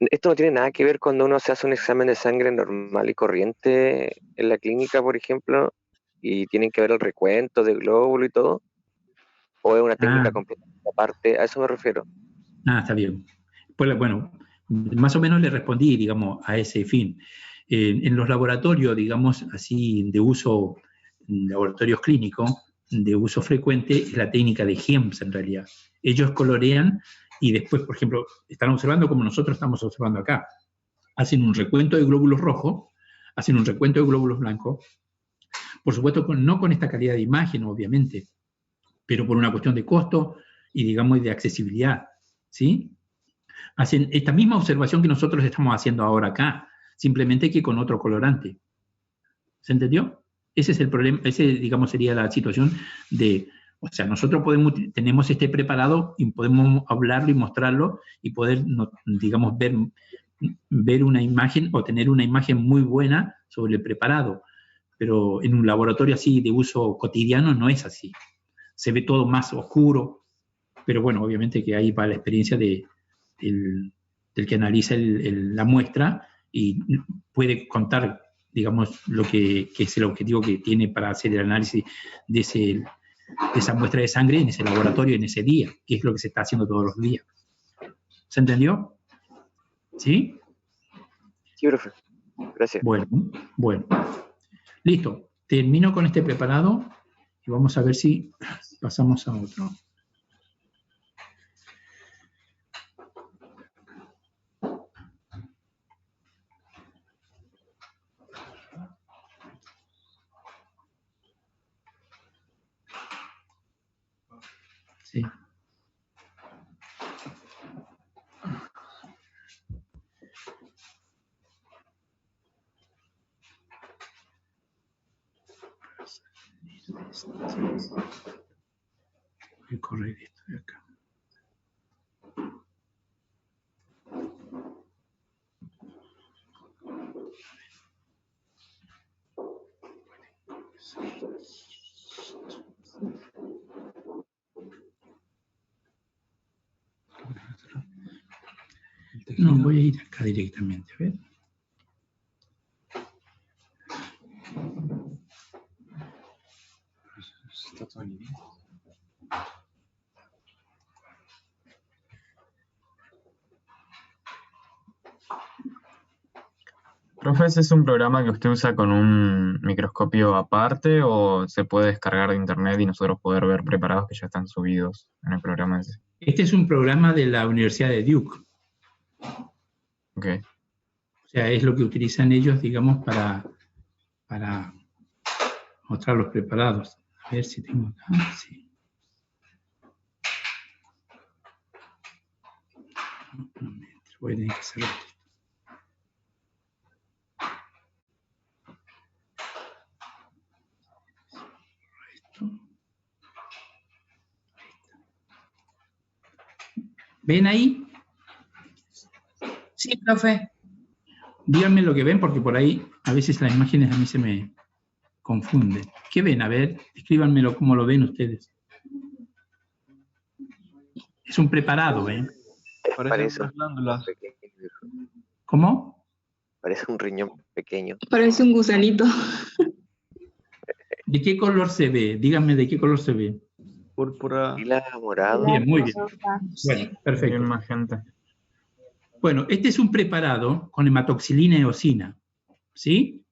esto no tiene nada que ver cuando uno se hace un examen de sangre normal y corriente en la clínica, por ejemplo, y tienen que ver el recuento de glóbulo y todo, o es una técnica completamente aparte, a eso me refiero. Está bien. Pues, bueno, más o menos le respondí, digamos, a ese fin. En los laboratorios, digamos, así, de uso, laboratorios clínicos, de uso frecuente, es la técnica de GEMS, en realidad. Ellos colorean y después, por ejemplo, están observando como nosotros estamos observando acá. Hacen un recuento de glóbulos rojos, hacen un recuento de glóbulos blancos, por supuesto, no con esta calidad de imagen, obviamente, pero por una cuestión de costo y, digamos, de accesibilidad, ¿sí? Hacen esta misma observación que nosotros estamos haciendo ahora acá, simplemente que con otro colorante. ¿Se entendió? Ese es el problema, ese, digamos, sería la situación de, o sea, nosotros tenemos este preparado y podemos hablarlo y mostrarlo y poder, digamos, ver una imagen o tener una imagen muy buena sobre el preparado, pero en un laboratorio así de uso cotidiano no es así. Se ve todo más oscuro, pero bueno, obviamente que ahí va la experiencia del que analiza la muestra y puede contar, digamos, lo que es el objetivo que tiene para hacer el análisis de esa muestra de sangre en ese laboratorio, en ese día, que es lo que se está haciendo todos los días. ¿Se entendió? ¿Sí? Sí, profe. Gracias. Bueno. Listo. Termino con este preparado y vamos a ver si pasamos a otro. Sí. Voy a correr esto de acá. No, voy a ir acá directamente, a ver. Está todo en inglés. Profe, ¿ese es un programa que usted usa con un microscopio aparte o se puede descargar de internet y nosotros poder ver preparados que ya están subidos en el programa ese? Este es un programa de la Universidad de Duke. Ok. O sea, es lo que utilizan ellos, digamos, para mostrar los preparados. A ver si tengo acá, sí. Voy a tener que hacer esto. ¿Ven ahí? Sí, profe. Díganme lo que ven, porque por ahí a veces las imágenes a mí se me confunden. ¿Qué ven? A ver, escríbanmelo cómo lo ven ustedes. Es un preparado, ¿eh? Parece unas glándulas. ¿Cómo? Parece un riñón pequeño. Parece un gusanito. ¿De qué color se ve? Díganme de qué color se ve. Púrpura. Lila, morado. Bien, muy bien. Bueno, perfecto. Bien, magenta. Bueno, este es un preparado con hematoxilina y eosina, ¿sí?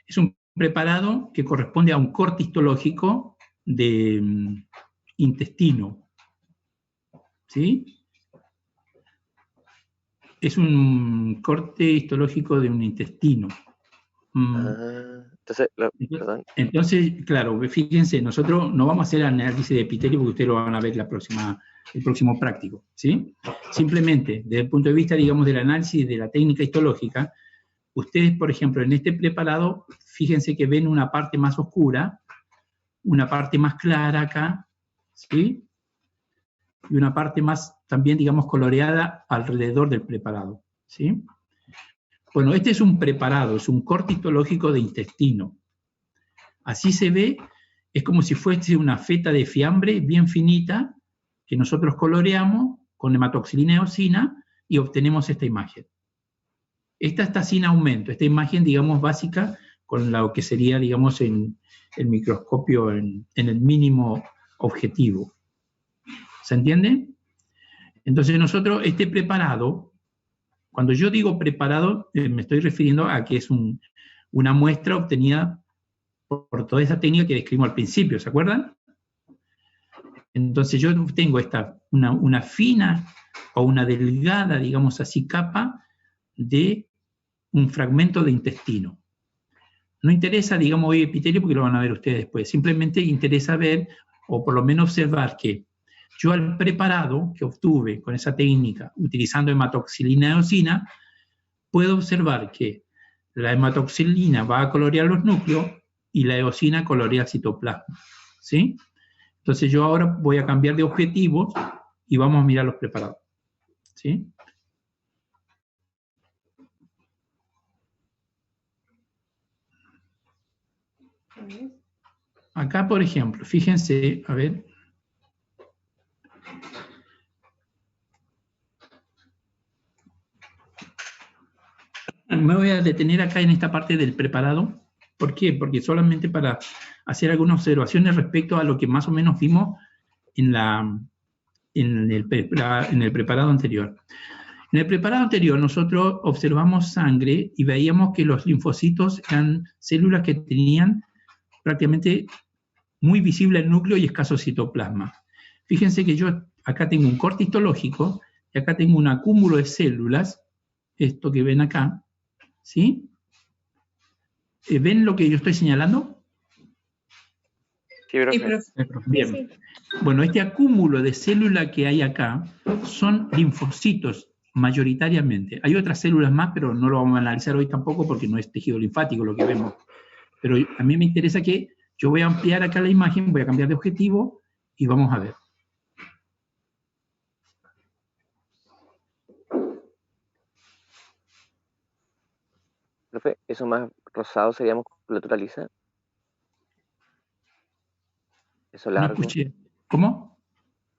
Es un preparado que corresponde a un corte histológico de intestino, ¿sí? es un corte histológico de un intestino. Entonces, claro, fíjense, nosotros no vamos a hacer análisis de epitelio porque ustedes lo van a ver el próximo práctico, ¿sí? Simplemente, desde el punto de vista, digamos, del análisis de la técnica histológica, ustedes, por ejemplo, en este preparado, fíjense que ven una parte más oscura, una parte más clara acá, ¿sí? Y una parte más, también, digamos, coloreada alrededor del preparado, ¿sí? Bueno, este es un preparado, es un corte histológico de intestino. Así se ve, es como si fuese una feta de fiambre bien finita, que nosotros coloreamos con hematoxilina y eosina y obtenemos esta imagen. Esta está sin aumento, esta imagen, digamos, básica, con lo que sería, digamos, en el microscopio en el mínimo objetivo. ¿Se entiende? Entonces nosotros, este preparado, cuando yo digo preparado, me estoy refiriendo a que es una muestra obtenida por toda esa técnica que describimos al principio, ¿se acuerdan? Entonces yo tengo una fina o una delgada, digamos así, capa de un fragmento de intestino. No interesa, digamos, hoy epitelio porque lo van a ver ustedes después. Simplemente interesa ver, o por lo menos observar que yo al preparado que obtuve con esa técnica, utilizando hematoxilina y eosina, puedo observar que la hematoxilina va a colorear los núcleos y la eosina colorea el citoplasma, ¿sí? Entonces yo ahora voy a cambiar de objetivos y vamos a mirar los preparados, ¿sí? Acá, por ejemplo, fíjense, a ver. Me voy a detener acá en esta parte del preparado. ¿Por qué? Porque solamente para hacer algunas observaciones respecto a lo que más o menos vimos en el preparado anterior. En el preparado anterior nosotros observamos sangre y veíamos que los linfocitos eran células que tenían prácticamente muy visible el núcleo y escaso citoplasma. Fíjense que yo acá tengo un corte histológico y acá tengo un acúmulo de células, esto que ven acá, ¿sí? ¿Ven lo que yo estoy señalando? Sí, profe. Bien. Bueno, este acúmulo de células que hay acá son linfocitos, mayoritariamente. Hay otras células más, pero no lo vamos a analizar hoy tampoco porque no es tejido linfático lo que vemos. Pero a mí me interesa que yo voy a ampliar acá la imagen, voy a cambiar de objetivo y vamos a ver. Profe, ¿eso más rosado sería musculatura lisa? Eso largo. No escuché. ¿Cómo?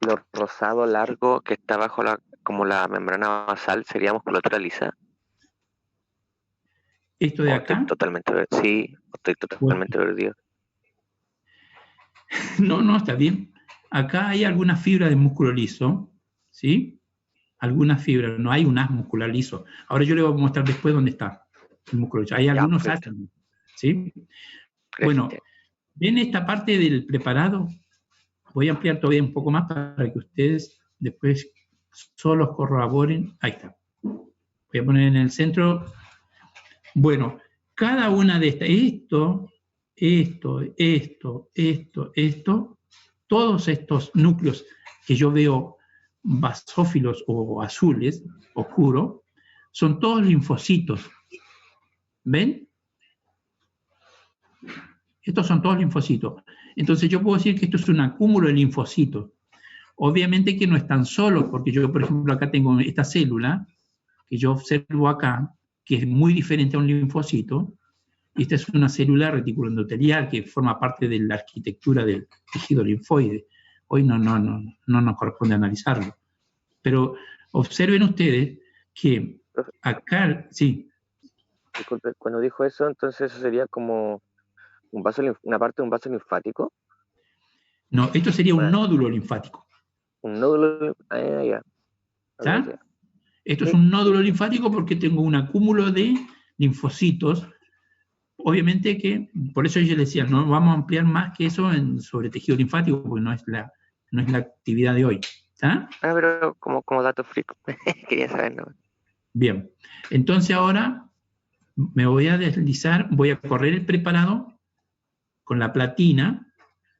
Lo rosado largo que está bajo como la membrana basal sería musculatura lisa. ¿Esto de acá? Estoy totalmente perdido. No, está bien. Acá hay algunas fibras de músculo liso, ¿sí? Algunas fibras, no hay un haz muscular liso. Ahora yo le voy a mostrar después dónde está el músculo liso. Hay algunos átomos, ¿sí? Bueno, ¿ven esta parte del preparado? Voy a ampliar todavía un poco más para que ustedes después solos corroboren. Ahí está. Voy a poner en el centro. Bueno, cada una de estas, todos estos núcleos que yo veo basófilos o azules, oscuros, son todos linfocitos. ¿Ven? Estos son todos linfocitos. Entonces yo puedo decir que esto es un acúmulo de linfocitos. Obviamente que no están solos, porque yo, por ejemplo, acá tengo esta célula, que yo observo acá, que es muy diferente a un linfocito, y esta es una célula reticuloendotelial que forma parte de la arquitectura del tejido linfoide. Hoy no nos corresponde analizarlo. Pero observen ustedes que acá, sí. Disculpe, cuando dijo eso, entonces eso sería como una parte de un vaso linfático. No, esto sería un nódulo linfático. Un nódulo, ya. ¿Está? Esto es un nódulo linfático porque tengo un acúmulo de linfocitos. Obviamente que, por eso yo les decía, no vamos a ampliar más que eso sobre tejido linfático, porque no es la actividad de hoy. ¿Está? Pero como dato freak, quería saber, ¿no? Bien, entonces ahora me voy a deslizar, voy a correr el preparado con la platina,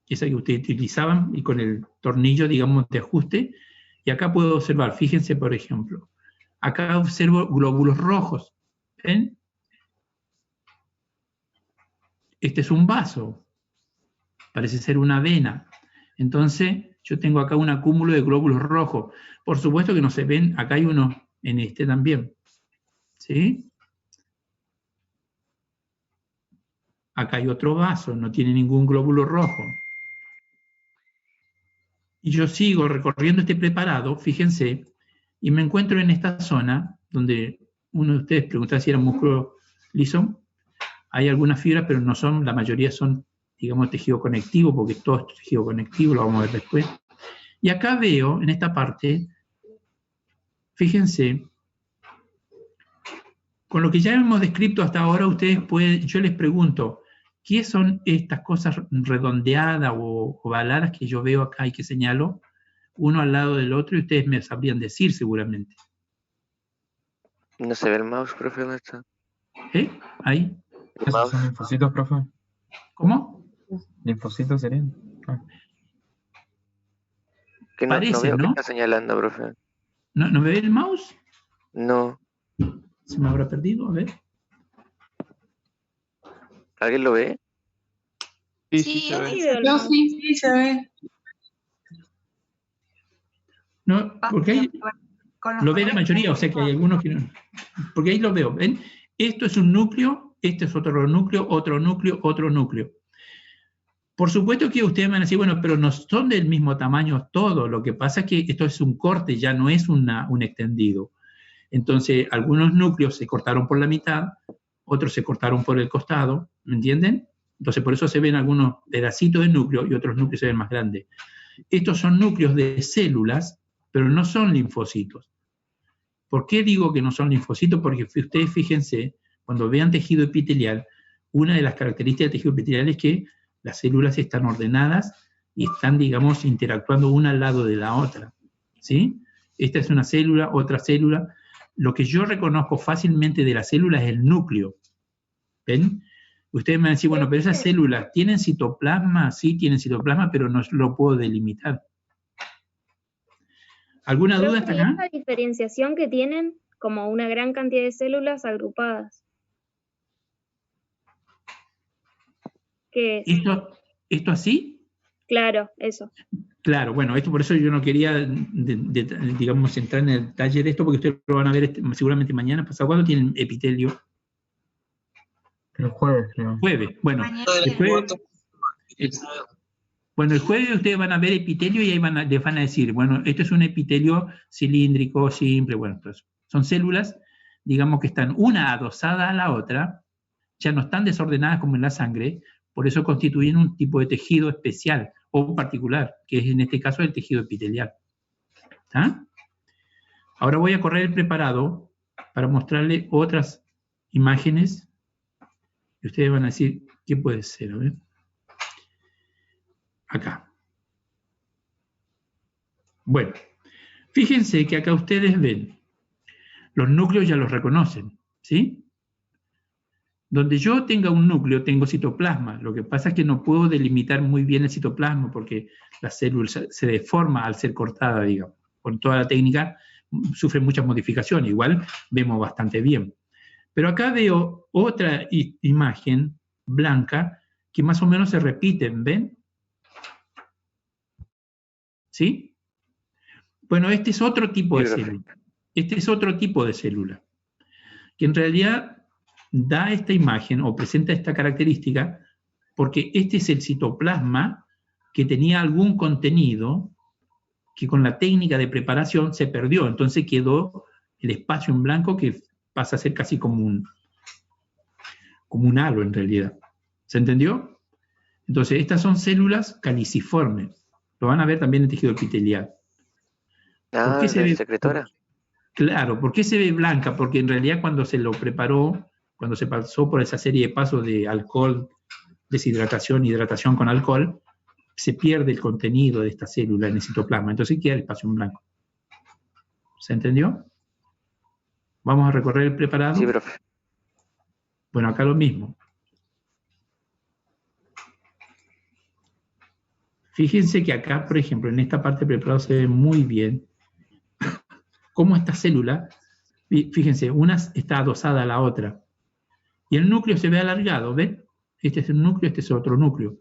esa que ustedes utilizaban, y con el tornillo, digamos, de ajuste, y acá puedo observar, fíjense, por ejemplo, acá observo glóbulos rojos, ¿ven? Este es un vaso, parece ser una vena, entonces yo tengo acá un acúmulo de glóbulos rojos, por supuesto que no se ven, acá hay uno en este también, ¿sí? Acá hay otro vaso, no tiene ningún glóbulo rojo. Y yo sigo recorriendo este preparado, fíjense, y me encuentro en esta zona, donde uno de ustedes preguntaba si era músculo liso. Hay algunas fibras, pero no son, la mayoría son, digamos, tejido conectivo, porque todo es tejido conectivo, lo vamos a ver después. Y acá veo, en esta parte, fíjense, con lo que ya hemos descrito hasta ahora, ustedes pueden, yo les pregunto, ¿qué son estas cosas redondeadas o ovaladas que yo veo acá y que señalo, uno al lado del otro, y ustedes me sabrían decir seguramente? No se ve el mouse, profe, ¿dónde está? Ahí. ¿Esos son linfocitos, profe? ¿Cómo? ¿Linfocitos serían? Ah. Que no, Parece, no veo ¿no? qué está señalando, profe. ¿No ve el mouse? No. ¿Se me habrá perdido? A ver. ¿Alguien lo ve? Sí, se ve. No, sí, se ve. No, porque ahí lo ve la mayoría, o sea que hay algunos que no. Porque ahí lo veo, ¿ven? Esto es un núcleo, este es otro núcleo, otro núcleo, otro núcleo. Por supuesto que ustedes van a decir, bueno, pero no son del mismo tamaño todos, lo que pasa es que esto es un corte, ya no es un extendido. Entonces, algunos núcleos se cortaron por la mitad, otros se cortaron por el costado, ¿me entienden? Entonces, por eso se ven algunos pedacitos de núcleo y otros núcleos se ven más grandes. Estos son núcleos de células, pero no son linfocitos. ¿Por qué digo que no son linfocitos? Porque ustedes fíjense, cuando vean tejido epitelial, una de las características del tejido epitelial es que las células están ordenadas y están, digamos, interactuando una al lado de la otra, ¿sí? Esta es una célula, otra célula. Lo que yo reconozco fácilmente de la célula es el núcleo, ¿ven? Ustedes me van a decir, bueno, pero esas células, ¿tienen citoplasma? Sí, tienen citoplasma, pero no lo puedo delimitar. ¿Alguna duda hasta acá? Esa diferenciación que tienen como una gran cantidad de células agrupadas. ¿Qué es? ¿Esto así? Claro, eso. Claro, bueno, esto por eso yo no quería, digamos, entrar en el detalle de esto, porque ustedes lo van a ver seguramente mañana, pasado. ¿Cuándo tienen epitelio? El jueves, creo. Jueves, bueno. El jueves ustedes van a ver epitelio y ahí les van a decir, bueno, esto es un epitelio cilíndrico, simple, bueno, entonces son células, digamos, que están una adosada a la otra, ya no están desordenadas como en la sangre, por eso constituyen un tipo de tejido especial o particular, que es en este caso el tejido epitelial. ¿Está? Ahora voy a correr el preparado para mostrarle otras imágenes y ustedes van a decir qué puede ser. A ver. Acá. Bueno, fíjense que acá ustedes ven, los núcleos ya los reconocen, ¿sí? Donde yo tenga un núcleo, tengo citoplasma. Lo que pasa es que no puedo delimitar muy bien el citoplasma porque la célula se deforma al ser cortada, digamos. Con toda la técnica sufre muchas modificaciones. Igual vemos bastante bien. Pero acá veo otra imagen blanca que más o menos se repiten, ¿ven? ¿Sí? Bueno, este es otro tipo de célula. Este es otro tipo de célula. Que en realidad da esta imagen o presenta esta característica porque este es el citoplasma que tenía algún contenido que con la técnica de preparación se perdió. Entonces quedó el espacio en blanco que pasa a ser casi como un halo en realidad. ¿Se entendió? Entonces estas son células caliciformes. Lo van a ver también en tejido epitelial. ¿Por qué se ve secretora? Claro, ¿por qué se ve blanca? Porque en realidad cuando se lo preparó, cuando se pasó por esa serie de pasos de alcohol, deshidratación, hidratación con alcohol, se pierde el contenido de esta célula en el citoplasma, entonces queda el espacio en blanco. ¿Se entendió? Vamos a recorrer el preparado. Sí, profe. Bueno, acá lo mismo. Fíjense que acá, por ejemplo, en esta parte del preparado se ve muy bien cómo esta célula, fíjense, una está adosada a la otra. Y el núcleo se ve alargado, ¿ven? Este es un núcleo, este es otro núcleo.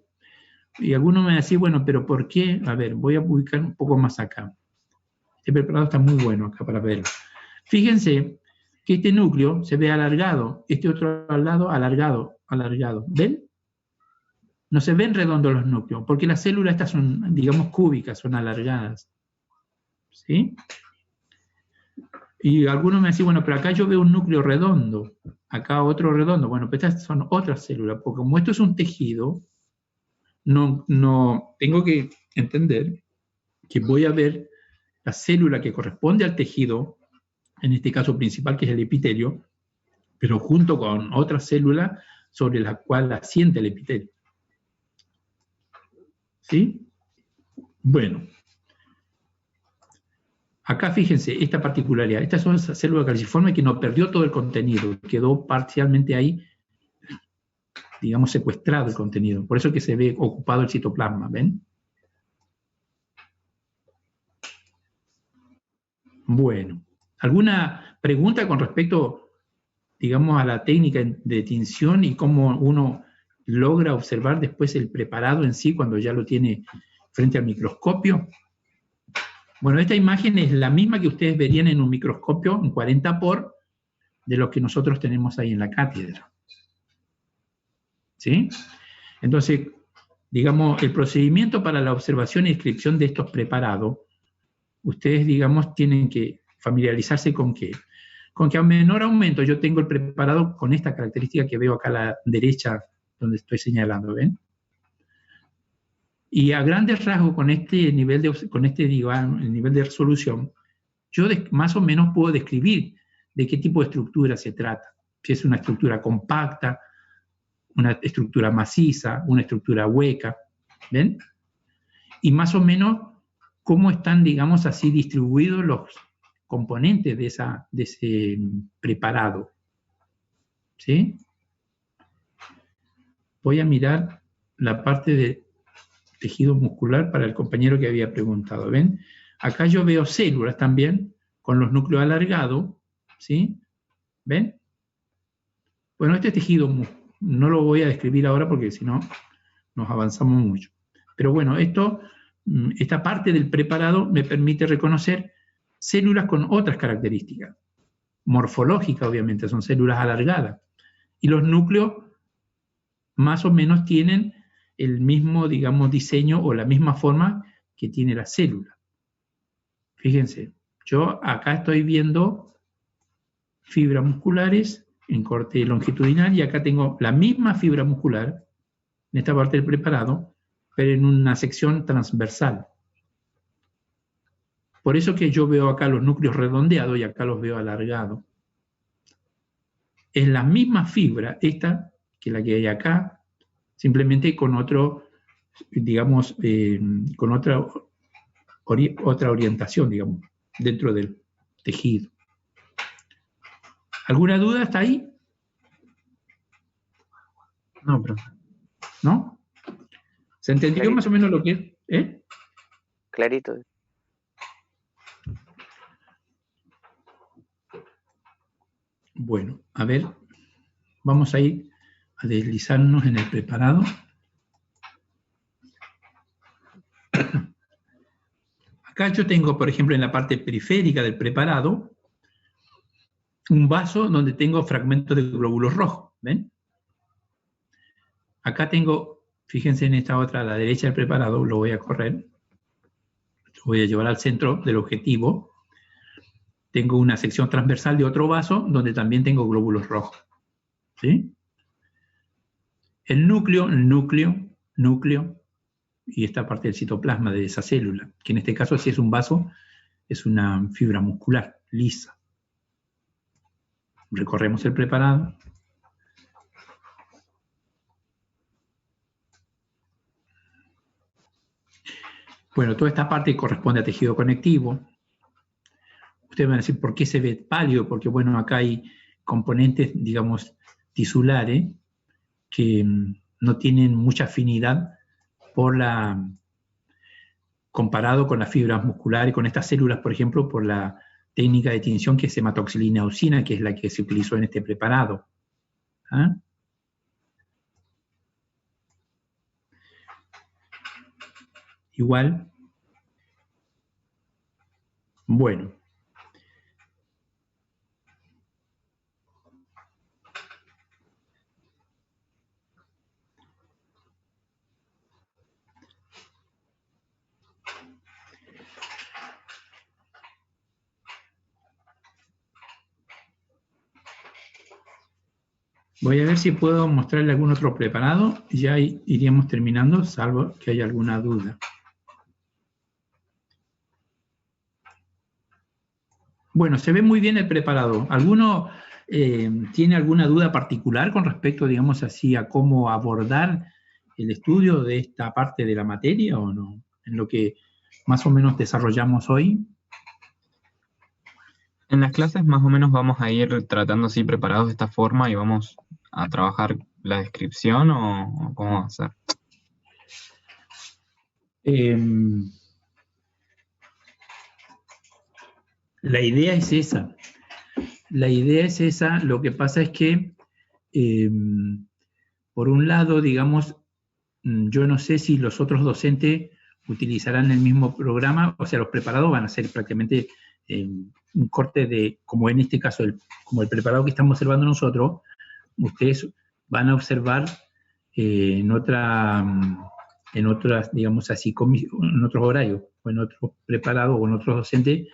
Y algunos me van a decir, bueno, pero ¿por qué? A ver, voy a ubicar un poco más acá. Este preparado está muy bueno acá para verlo. Fíjense que este núcleo se ve alargado, este otro al lado alargado, alargado. ¿Ven? No se ven redondos los núcleos, porque las células estas son, digamos, cúbicas, son alargadas. ¿Sí? Y algunos me dicen, bueno, pero acá yo veo un núcleo redondo, acá otro redondo. Bueno, pero estas son otras células, porque como esto es un tejido, no tengo que entender que voy a ver la célula que corresponde al tejido, en este caso principal, que es el epitelio, pero junto con otra célula sobre la cual asiente el epitelio. ¿Sí? Bueno. Acá fíjense, esta particularidad. Estas son esas células calciformes que no perdió todo el contenido, quedó parcialmente ahí, digamos, secuestrado el contenido. Por eso que se ve ocupado el citoplasma, ¿ven? Bueno, ¿alguna pregunta con respecto, digamos, a la técnica de tinción y cómo uno logra observar después el preparado en sí cuando ya lo tiene frente al microscopio? Bueno, esta imagen es la misma que ustedes verían en un microscopio en 40 por de lo que nosotros tenemos ahí en la cátedra. ¿Sí? Entonces, digamos, el procedimiento para la observación y descripción de estos preparados, ustedes, digamos, tienen que familiarizarse con qué. Con que a menor aumento yo tengo el preparado con esta característica que veo acá a la derecha, donde estoy señalando, ¿ven? Y a grandes rasgos, con este nivel el nivel de resolución, yo más o menos puedo describir de qué tipo de estructura se trata. Si es una estructura compacta, una estructura maciza, una estructura hueca, ¿ven? Y más o menos cómo están, digamos así, distribuidos los componentes de ese preparado. ¿Sí? Voy a mirar la parte de tejido muscular para el compañero que había preguntado. ¿Ven? Acá yo veo células también con los núcleos alargados. ¿Sí? ¿Ven? Bueno, este tejido no lo voy a describir ahora porque si no nos avanzamos mucho. Pero bueno, esta parte del preparado me permite reconocer células con otras características. Morfológicas, obviamente, son células alargadas. Y los núcleos más o menos tienen el mismo, digamos, diseño o la misma forma que tiene la célula. Fíjense, yo acá estoy viendo fibras musculares en corte longitudinal y acá tengo la misma fibra muscular en esta parte del preparado, pero en una sección transversal. Por eso que yo veo acá los núcleos redondeados y acá los veo alargados. Es la misma fibra esta que la que hay acá, simplemente con otro, digamos, con otra orientación, digamos, dentro del tejido. ¿Alguna duda hasta ahí? No, profe. ¿No? ¿Se entendió Clarito. más o menos lo que es? Clarito. Bueno, a ver, vamos a ir a deslizarnos en el preparado. Acá yo tengo, por ejemplo, en la parte periférica del preparado, un vaso donde tengo fragmentos de glóbulos rojos, ¿ven? Acá tengo, fíjense en esta otra, a la derecha del preparado, lo voy a correr, lo voy a llevar al centro del objetivo. Tengo una sección transversal de otro vaso donde también tengo glóbulos rojos, ¿sí? El núcleo, y esta parte del citoplasma de esa célula, que en este caso si es un vaso, es una fibra muscular, lisa. Recorremos el preparado. Bueno, toda esta parte corresponde a tejido conectivo. ustedes van a decir, ¿por qué se ve pálido? Porque, bueno, acá hay componentes, digamos, tisulares que no tienen mucha afinidad comparado con las fibras musculares, con estas células, por ejemplo, por la técnica de tinción que es hematoxilina-eosina, que es la que se utilizó en este preparado. ¿Ah? Igual. Bueno. Voy a ver si puedo mostrarle algún otro preparado y ya iríamos terminando, salvo que haya alguna duda. Bueno, se ve muy bien el preparado. ¿Alguno tiene alguna duda particular con respecto, digamos así, a cómo abordar el estudio de esta parte de la materia o no? En lo que más o menos desarrollamos hoy. En las clases más o menos vamos a ir tratando así preparados de esta forma y vamos a trabajar la descripción o cómo va a ser. La idea es esa. La idea es esa. Lo que pasa es que, por un lado, digamos, yo no sé si los otros docentes utilizarán el mismo programa, o sea, los preparados van a ser prácticamente un corte de, como en este caso, como el preparado que estamos observando nosotros, ustedes van a observar en otras, digamos así, en otros horarios, o en otros preparados, o en otros docentes.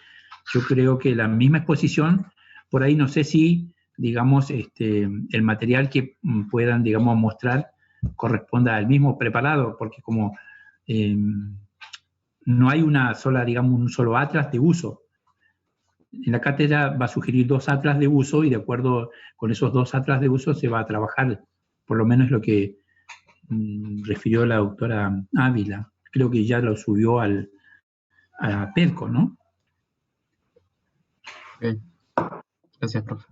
Yo creo que la misma exposición, por ahí no sé si, digamos, el material que puedan, digamos, mostrar corresponda al mismo preparado, porque como no hay una sola, digamos, un solo atlas de uso. En la cátedra va a sugerir 2 atlas de uso y de acuerdo con esos 2 atlas de uso se va a trabajar, por lo menos lo que refirió la doctora Ávila. Creo que ya lo subió a PEDCO, ¿no? Okay. Gracias, profe.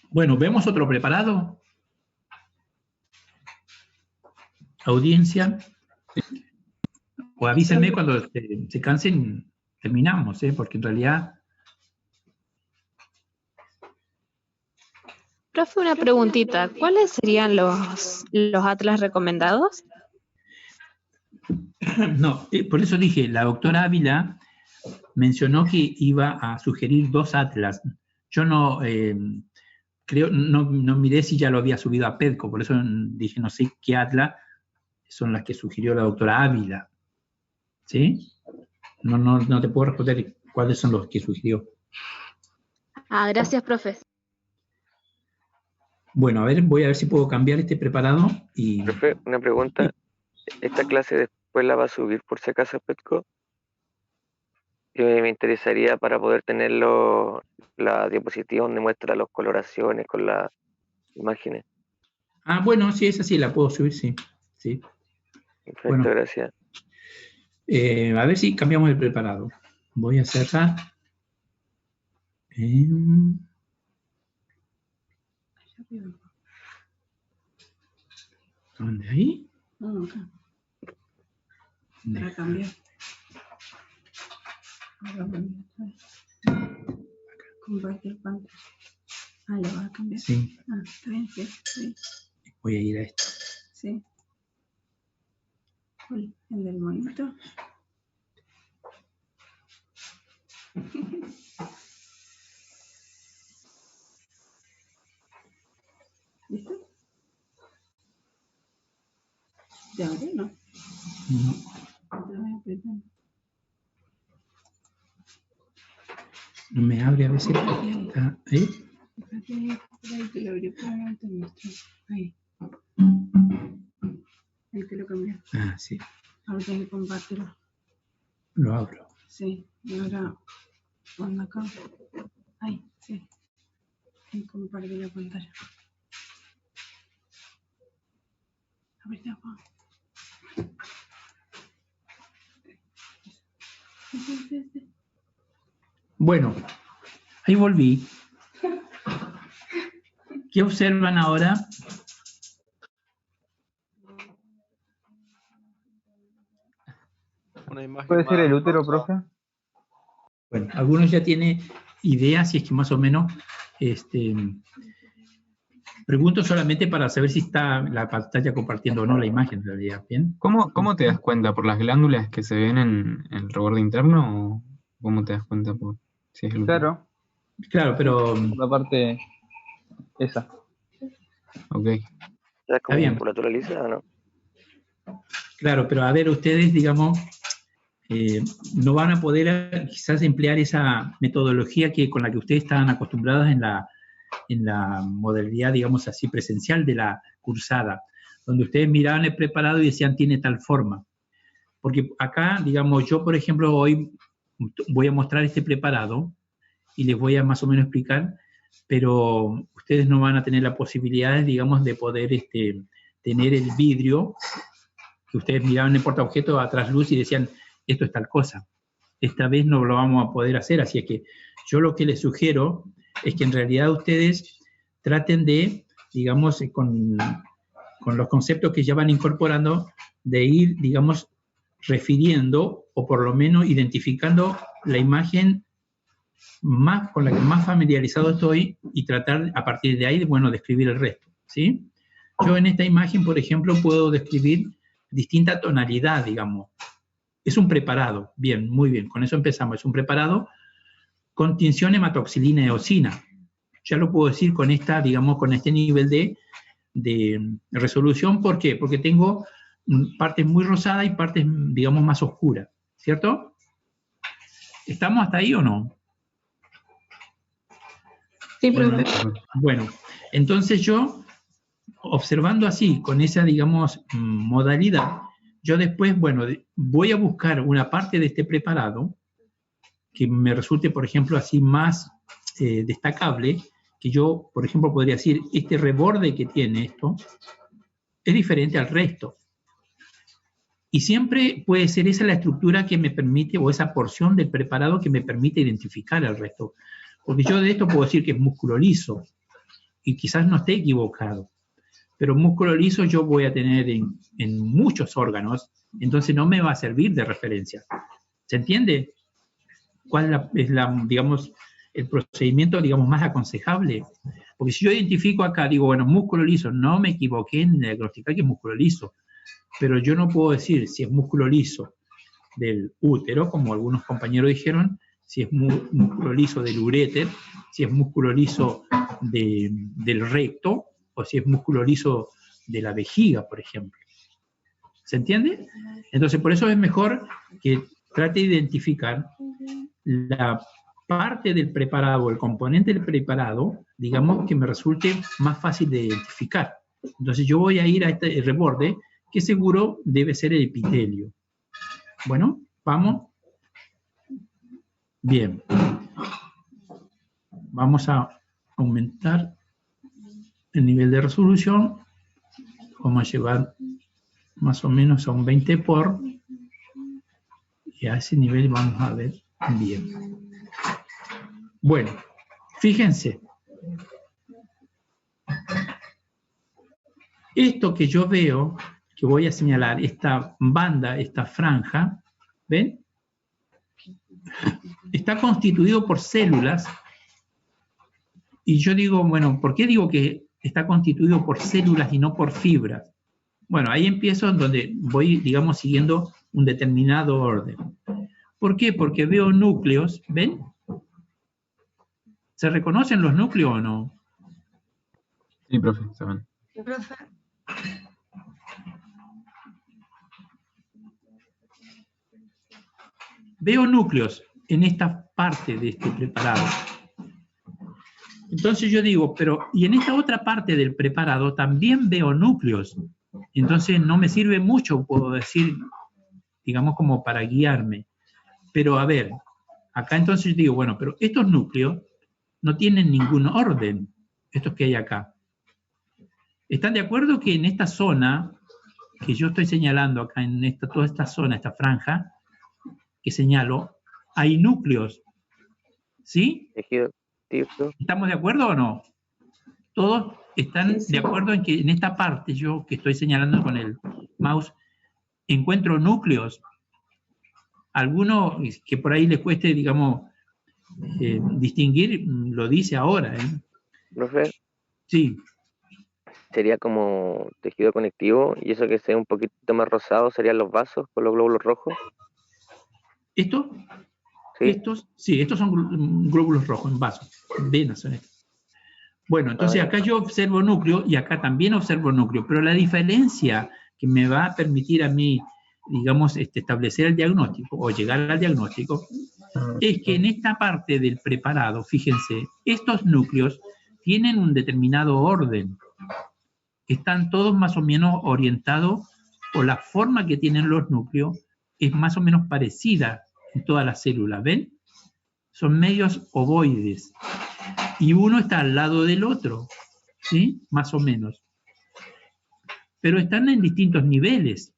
Bueno, ¿vemos otro preparado? Audiencia. O avísenme cuando se cansen, terminamos, porque en realidad... Profe, una preguntita. ¿Cuáles serían los atlas recomendados? No, por eso dije, la doctora Ávila mencionó que iba a sugerir 2 atlas. Yo no creo, no miré si ya lo había subido a PEDCO, por eso dije, no sé qué atlas son las que sugirió la doctora Ávila. ¿Sí? No te puedo responder cuáles son los que sugirió. Gracias, profe. Bueno, a ver, voy a ver si puedo cambiar este preparado y... Profe, una pregunta. ¿Esta clase después la va a subir por si acaso a PEDCO? Me interesaría para poder tener la diapositiva donde muestra las coloraciones con las imágenes. Bueno, sí, esa sí la puedo subir, sí. Sí. Perfecto, bueno, gracias. A ver si cambiamos el preparado. Voy a cerrar. ¿Dónde ahí? No, acá. Para cambiar. Compartir pantalla. ¿Lo vas a cambiar? Sí. Está bien, sí. Voy a ir a esto. Sí. ¿El del monito? ¿Listo? ¿Ya abre? No. No me abre a veces. ¿Está ahí? Ahí te lo abrí por ahí, te muestro. Ahí. Ahí te lo cambié. Sí. Ahora tengo que compartirlo. Lo abro. Sí, y ahora cuando acá. Ahí, sí. Y compartir la pantalla. A ver, ya va. Bueno, ahí volví. ¿Qué observan ahora? Una imagen ¿Puede ser más el útero, rosa. profe? Bueno, algunos ya tienen ideas, si es que más o menos, pregunto solamente para saber si está la pantalla compartiendo o no la imagen, en realidad, ¿bien? ¿Cómo te das cuenta? ¿Por las glándulas que se ven en el reborde interno? ¿O cómo te das cuenta por si es el útero? Claro, Claro, pero la parte esa. Ok. ¿Ya como bien. musculatura lisa o no? claro, pero a ver, ustedes, digamos, no van a poder quizás emplear esa metodología con la que ustedes estaban acostumbrados en la modalidad, digamos así, presencial de la cursada, donde ustedes miraban el preparado y decían tiene tal forma. Porque acá, digamos, yo por ejemplo hoy voy a mostrar este preparado y les voy a más o menos explicar, pero ustedes no van a tener la posibilidad, digamos, de poder tener el vidrio que ustedes miraban en el portaobjeto a trasluz y decían esto es tal cosa. Esta vez no lo vamos a poder hacer, así es que yo lo que les sugiero es que en realidad ustedes traten de, digamos, con los conceptos que ya van incorporando, de ir, digamos, refiriendo o por lo menos identificando la imagen con la que más familiarizado estoy y tratar a partir de ahí, bueno, describir el resto, ¿sí? Yo en esta imagen, por ejemplo, puedo describir distinta tonalidad, digamos. Es un preparado, bien, muy bien, con eso empezamos. Es un preparado con tinción hematoxilina y eosina. Ya lo puedo decir con esta, digamos, con este nivel de resolución. ¿Por qué? Porque tengo partes muy rosadas y partes, digamos, más oscuras, ¿cierto? ¿Estamos hasta ahí o no? Sí, profe. Bueno, entonces yo, observando así, con esa, digamos, modalidad, yo después, bueno, voy a buscar una parte de este preparado que me resulte, por ejemplo, así más destacable, que yo, por ejemplo, podría decir, este reborde que tiene esto es diferente al resto. Y siempre puede ser esa la estructura que me permite, o esa porción del preparado que me permite identificar el resto. Porque yo de esto puedo decir que es músculo liso, y quizás no esté equivocado. Pero músculo liso yo voy a tener en muchos órganos, entonces no me va a servir de referencia. ¿Se entiende? ¿Cuál es digamos, el procedimiento, digamos, más aconsejable? Porque si yo identifico acá, digo, bueno, músculo liso, no me equivoqué en diagnosticar que es músculo liso, pero yo no puedo decir si es músculo liso del útero, como algunos compañeros dijeron, si es músculo liso del uréter, si es músculo liso del recto, o si es músculo liso de la vejiga, por ejemplo. ¿Se entiende? Entonces, por eso es mejor que trate de identificar la parte del preparado, el componente del preparado, digamos, que me resulte más fácil de identificar. Entonces, yo voy a ir a este reborde, que seguro debe ser el epitelio. Bueno, vamos. Bien. Vamos a aumentar el nivel de resolución. Vamos a llevar más o menos a un 20 por, y a ese nivel vamos a ver bien. Bueno, fíjense. Esto que yo veo, que voy a señalar, esta banda, esta franja, ¿ven? Está constituido por células. Y yo digo, bueno, ¿por qué digo que está constituido por células y no por fibras? Bueno, ahí empiezo donde voy, digamos, siguiendo un determinado orden. ¿Por qué? Porque veo núcleos, ¿ven? ¿Se reconocen los núcleos o no? Sí, profe, se ven. Profe, Veo núcleos en esta parte de este preparado. Entonces yo digo, pero, y en esta otra parte del preparado también veo núcleos. Entonces no me sirve mucho, puedo decir, digamos, como para guiarme. Pero a ver, acá entonces yo digo, bueno, pero estos núcleos no tienen ningún orden, estos que hay acá. ¿Están de acuerdo que en esta zona que yo estoy señalando acá, en toda esta zona, esta franja que señalo, hay núcleos. ¿Sí? Tejido activo. ¿Estamos de acuerdo o no? Todos están de acuerdo en que en esta parte, yo que estoy señalando con el mouse, encuentro núcleos. Alguno que por ahí le cueste, digamos, distinguir, lo dice ahora. Profe. Sí. Sería como tejido conectivo, y eso que sea un poquito más rosado serían los vasos con los glóbulos rojos. ¿Esto? Sí. Estos son glóbulos rojos en vasos, venas son estos. Bueno, entonces acá yo observo núcleo y acá también observo núcleo, pero la diferencia que me va a permitir a mí, digamos, establecer el diagnóstico o llegar al diagnóstico, es que en esta parte del preparado, fíjense, estos núcleos tienen un determinado orden, están todos más o menos orientados, o la forma que tienen los núcleos es más o menos parecida en todas las células, ¿ven? Son medios ovoides. Y uno está al lado del otro, ¿sí? Más o menos. Pero están en distintos niveles.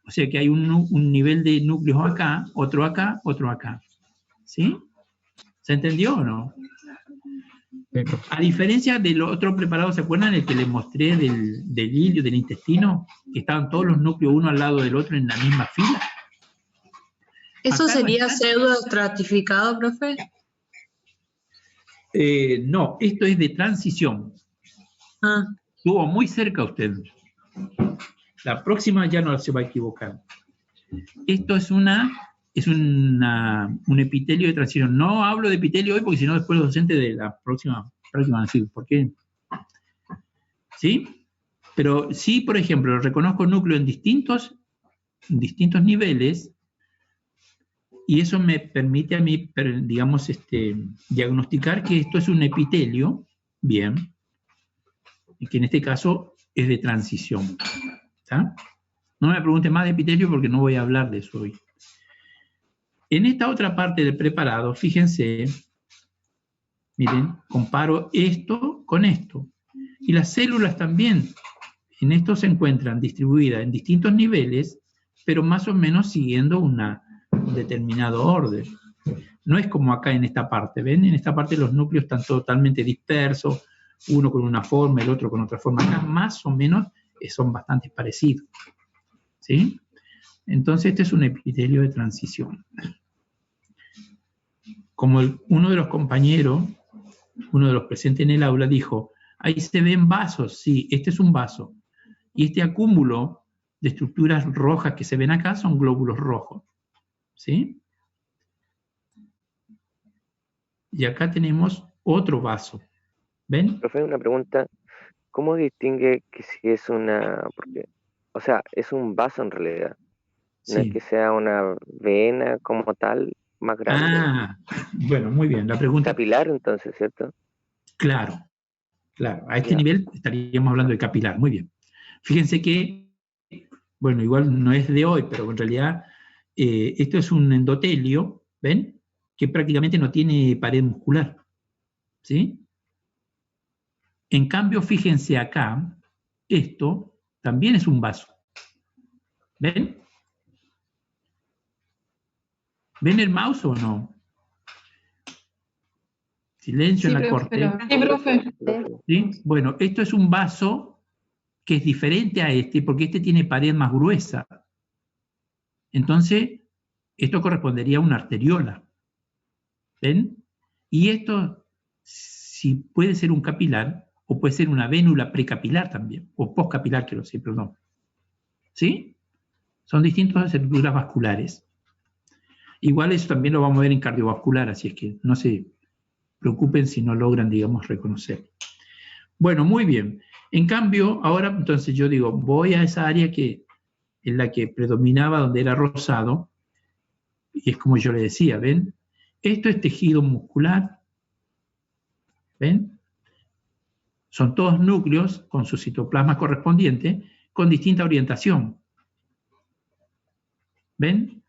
O sea que hay un nivel de núcleos acá, otro acá, otro acá. ¿Sí? ¿Se entendió o no? A diferencia del otro preparado, ¿se acuerdan el que les mostré del ilio, del intestino? Que estaban todos los núcleos uno al lado del otro en la misma fila. ¿Eso Acá sería no pseudoestratificado, profe? No, esto es de transición. Estuvo muy cerca usted. La próxima ya no se va a equivocar. Esto es un epitelio de transición. No hablo de epitelio hoy porque si no después los docentes de la próxima van a decir, ¿por qué? ¿Sí? Pero sí, por ejemplo, reconozco núcleo en distintos niveles y eso me permite a mí, digamos, diagnosticar que esto es un epitelio, bien, y que en este caso es de transición. ¿Está? No me pregunte más de epitelio porque no voy a hablar de eso hoy. En esta otra parte del preparado, fíjense, miren, comparo esto con esto. Y las células también, en esto se encuentran distribuidas en distintos niveles, pero más o menos siguiendo un determinado orden. No es como acá en esta parte, ¿ven? En esta parte los núcleos están totalmente dispersos, uno con una forma, el otro con otra forma. Acá más o menos son bastante parecidos. ¿Sí? Entonces este es un epitelio de transición. Como uno de los compañeros, uno de los presentes en el aula dijo, ahí se ven vasos, sí, este es un vaso. Y este acúmulo de estructuras rojas que se ven acá son glóbulos rojos. ¿Sí? Y acá tenemos otro vaso. ¿Ven? Profe, una pregunta. ¿Cómo distingue que si es una... Porque, o sea, es un vaso en realidad. No Sí. es que sea una vena como tal, más grande. Bueno, muy bien. La pregunta... Capilar, entonces, ¿cierto? Claro. A este nivel estaríamos hablando de capilar. Muy bien. Fíjense que, bueno, igual no es de hoy, pero en realidad esto es un endotelio, ¿ven? Que prácticamente no tiene pared muscular. ¿Sí? En cambio, fíjense acá, esto también es un vaso. ¿Ven? ¿Ven el mouse o no? Silencio en la corte. Sí, profe. ¿Sí? Bueno, esto es un vaso que es diferente a este, porque este tiene pared más gruesa. Entonces, esto correspondería a una arteriola. ¿Ven? Y esto, si puede ser un capilar, o puede ser una vénula precapilar también, o postcapilar, quiero decir, perdón. ¿Sí? Son distintas estructuras vasculares. Igual eso también lo vamos a ver en cardiovascular, así es que no se preocupen si no logran, digamos, reconocer. Bueno, muy bien. En cambio, ahora entonces yo digo, voy a esa área en la que predominaba, donde era rosado, y es como yo le decía, ¿ven? Esto es tejido muscular, ¿ven? Son todos núcleos con su citoplasma correspondiente, con distinta orientación. ¿Ven?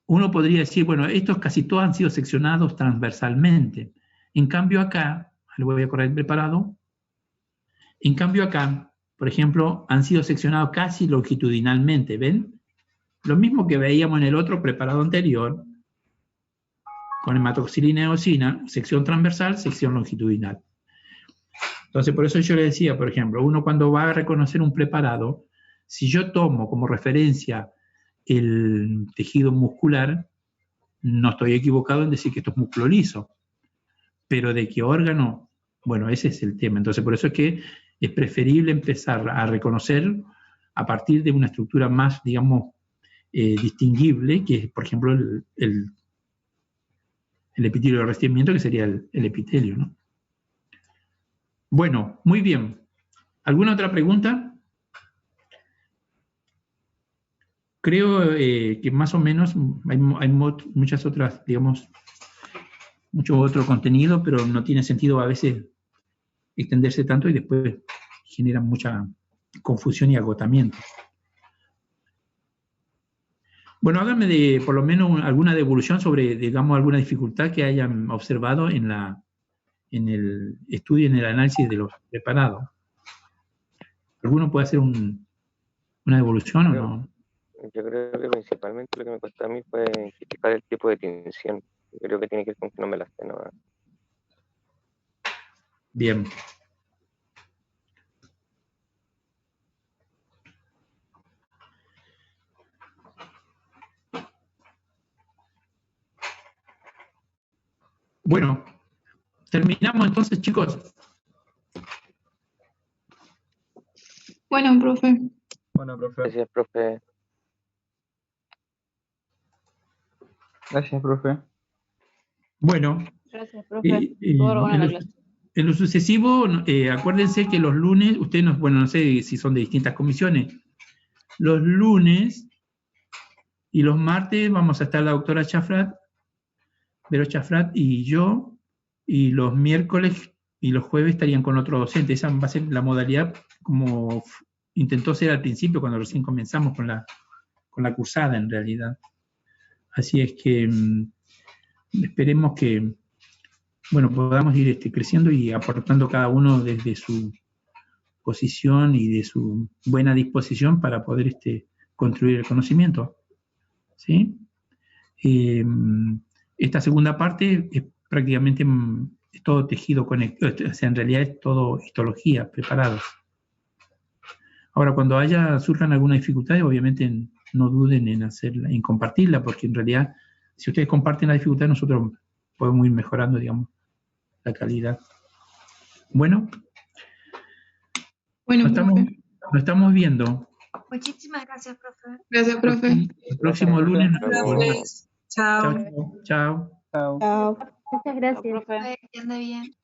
Uno podría decir, bueno, estos casi todos han sido seccionados transversalmente. En cambio acá, le voy a correr preparado, en cambio acá, por ejemplo, han sido seccionados casi longitudinalmente, ¿ven? Lo mismo que veíamos en el otro preparado anterior, con hematoxilina y eosina, sección transversal, sección longitudinal. Entonces, por eso yo le decía, por ejemplo, uno cuando va a reconocer un preparado, si yo tomo como referencia el tejido muscular, no estoy equivocado en decir que esto es músculo liso. Pero ¿de qué órgano? Bueno, ese es el tema. Entonces, por eso es que es preferible empezar a reconocer a partir de una estructura más, digamos, distinguible, que es, por ejemplo, el epitelio de revestimiento, que sería el epitelio, ¿no? Bueno, muy bien. ¿Alguna otra pregunta? Creo que más o menos hay muchas otras, digamos, mucho otro contenido, pero no tiene sentido a veces extenderse tanto y después genera mucha confusión y agotamiento. Bueno, háganme por lo menos alguna devolución sobre, digamos, alguna dificultad que hayan observado en el estudio, en el análisis de los preparados. ¿Alguno puede hacer una devolución o no? Yo creo que principalmente lo que me costó a mí fue identificar el tipo de tinción. Yo creo que tiene que ver con que no me las tengo. Bien. Bueno, terminamos entonces, chicos. Bueno, profe. Bueno, profe. Gracias, profe. Gracias, profe. Bueno. Gracias, profe. Estuvo buena la clase. En lo sucesivo, acuérdense que los lunes, ustedes, bueno, no sé si son de distintas comisiones, los lunes y los martes vamos a estar la doctora Chafrat, Vero Chafrat y yo, y los miércoles y los jueves estarían con otro docente. Esa va a ser la modalidad como intentó ser al principio, cuando recién comenzamos con la cursada, en realidad. Así es que esperemos que, bueno, podamos ir creciendo y aportando cada uno desde su posición y de su buena disposición para poder construir el conocimiento. ¿Sí? Esta segunda parte es prácticamente es todo tejido conectado, o sea, en realidad es todo histología, preparados. Ahora, cuando surjan algunas dificultades, obviamente no duden en compartirla, porque en realidad, si ustedes comparten la dificultad, nosotros podemos ir mejorando, digamos, la calidad. Bueno, nos estamos viendo. Muchísimas gracias, profe. Gracias, profe. El próximo lunes. Gracias. Chao. Chao. Muchas gracias. Que ande bien.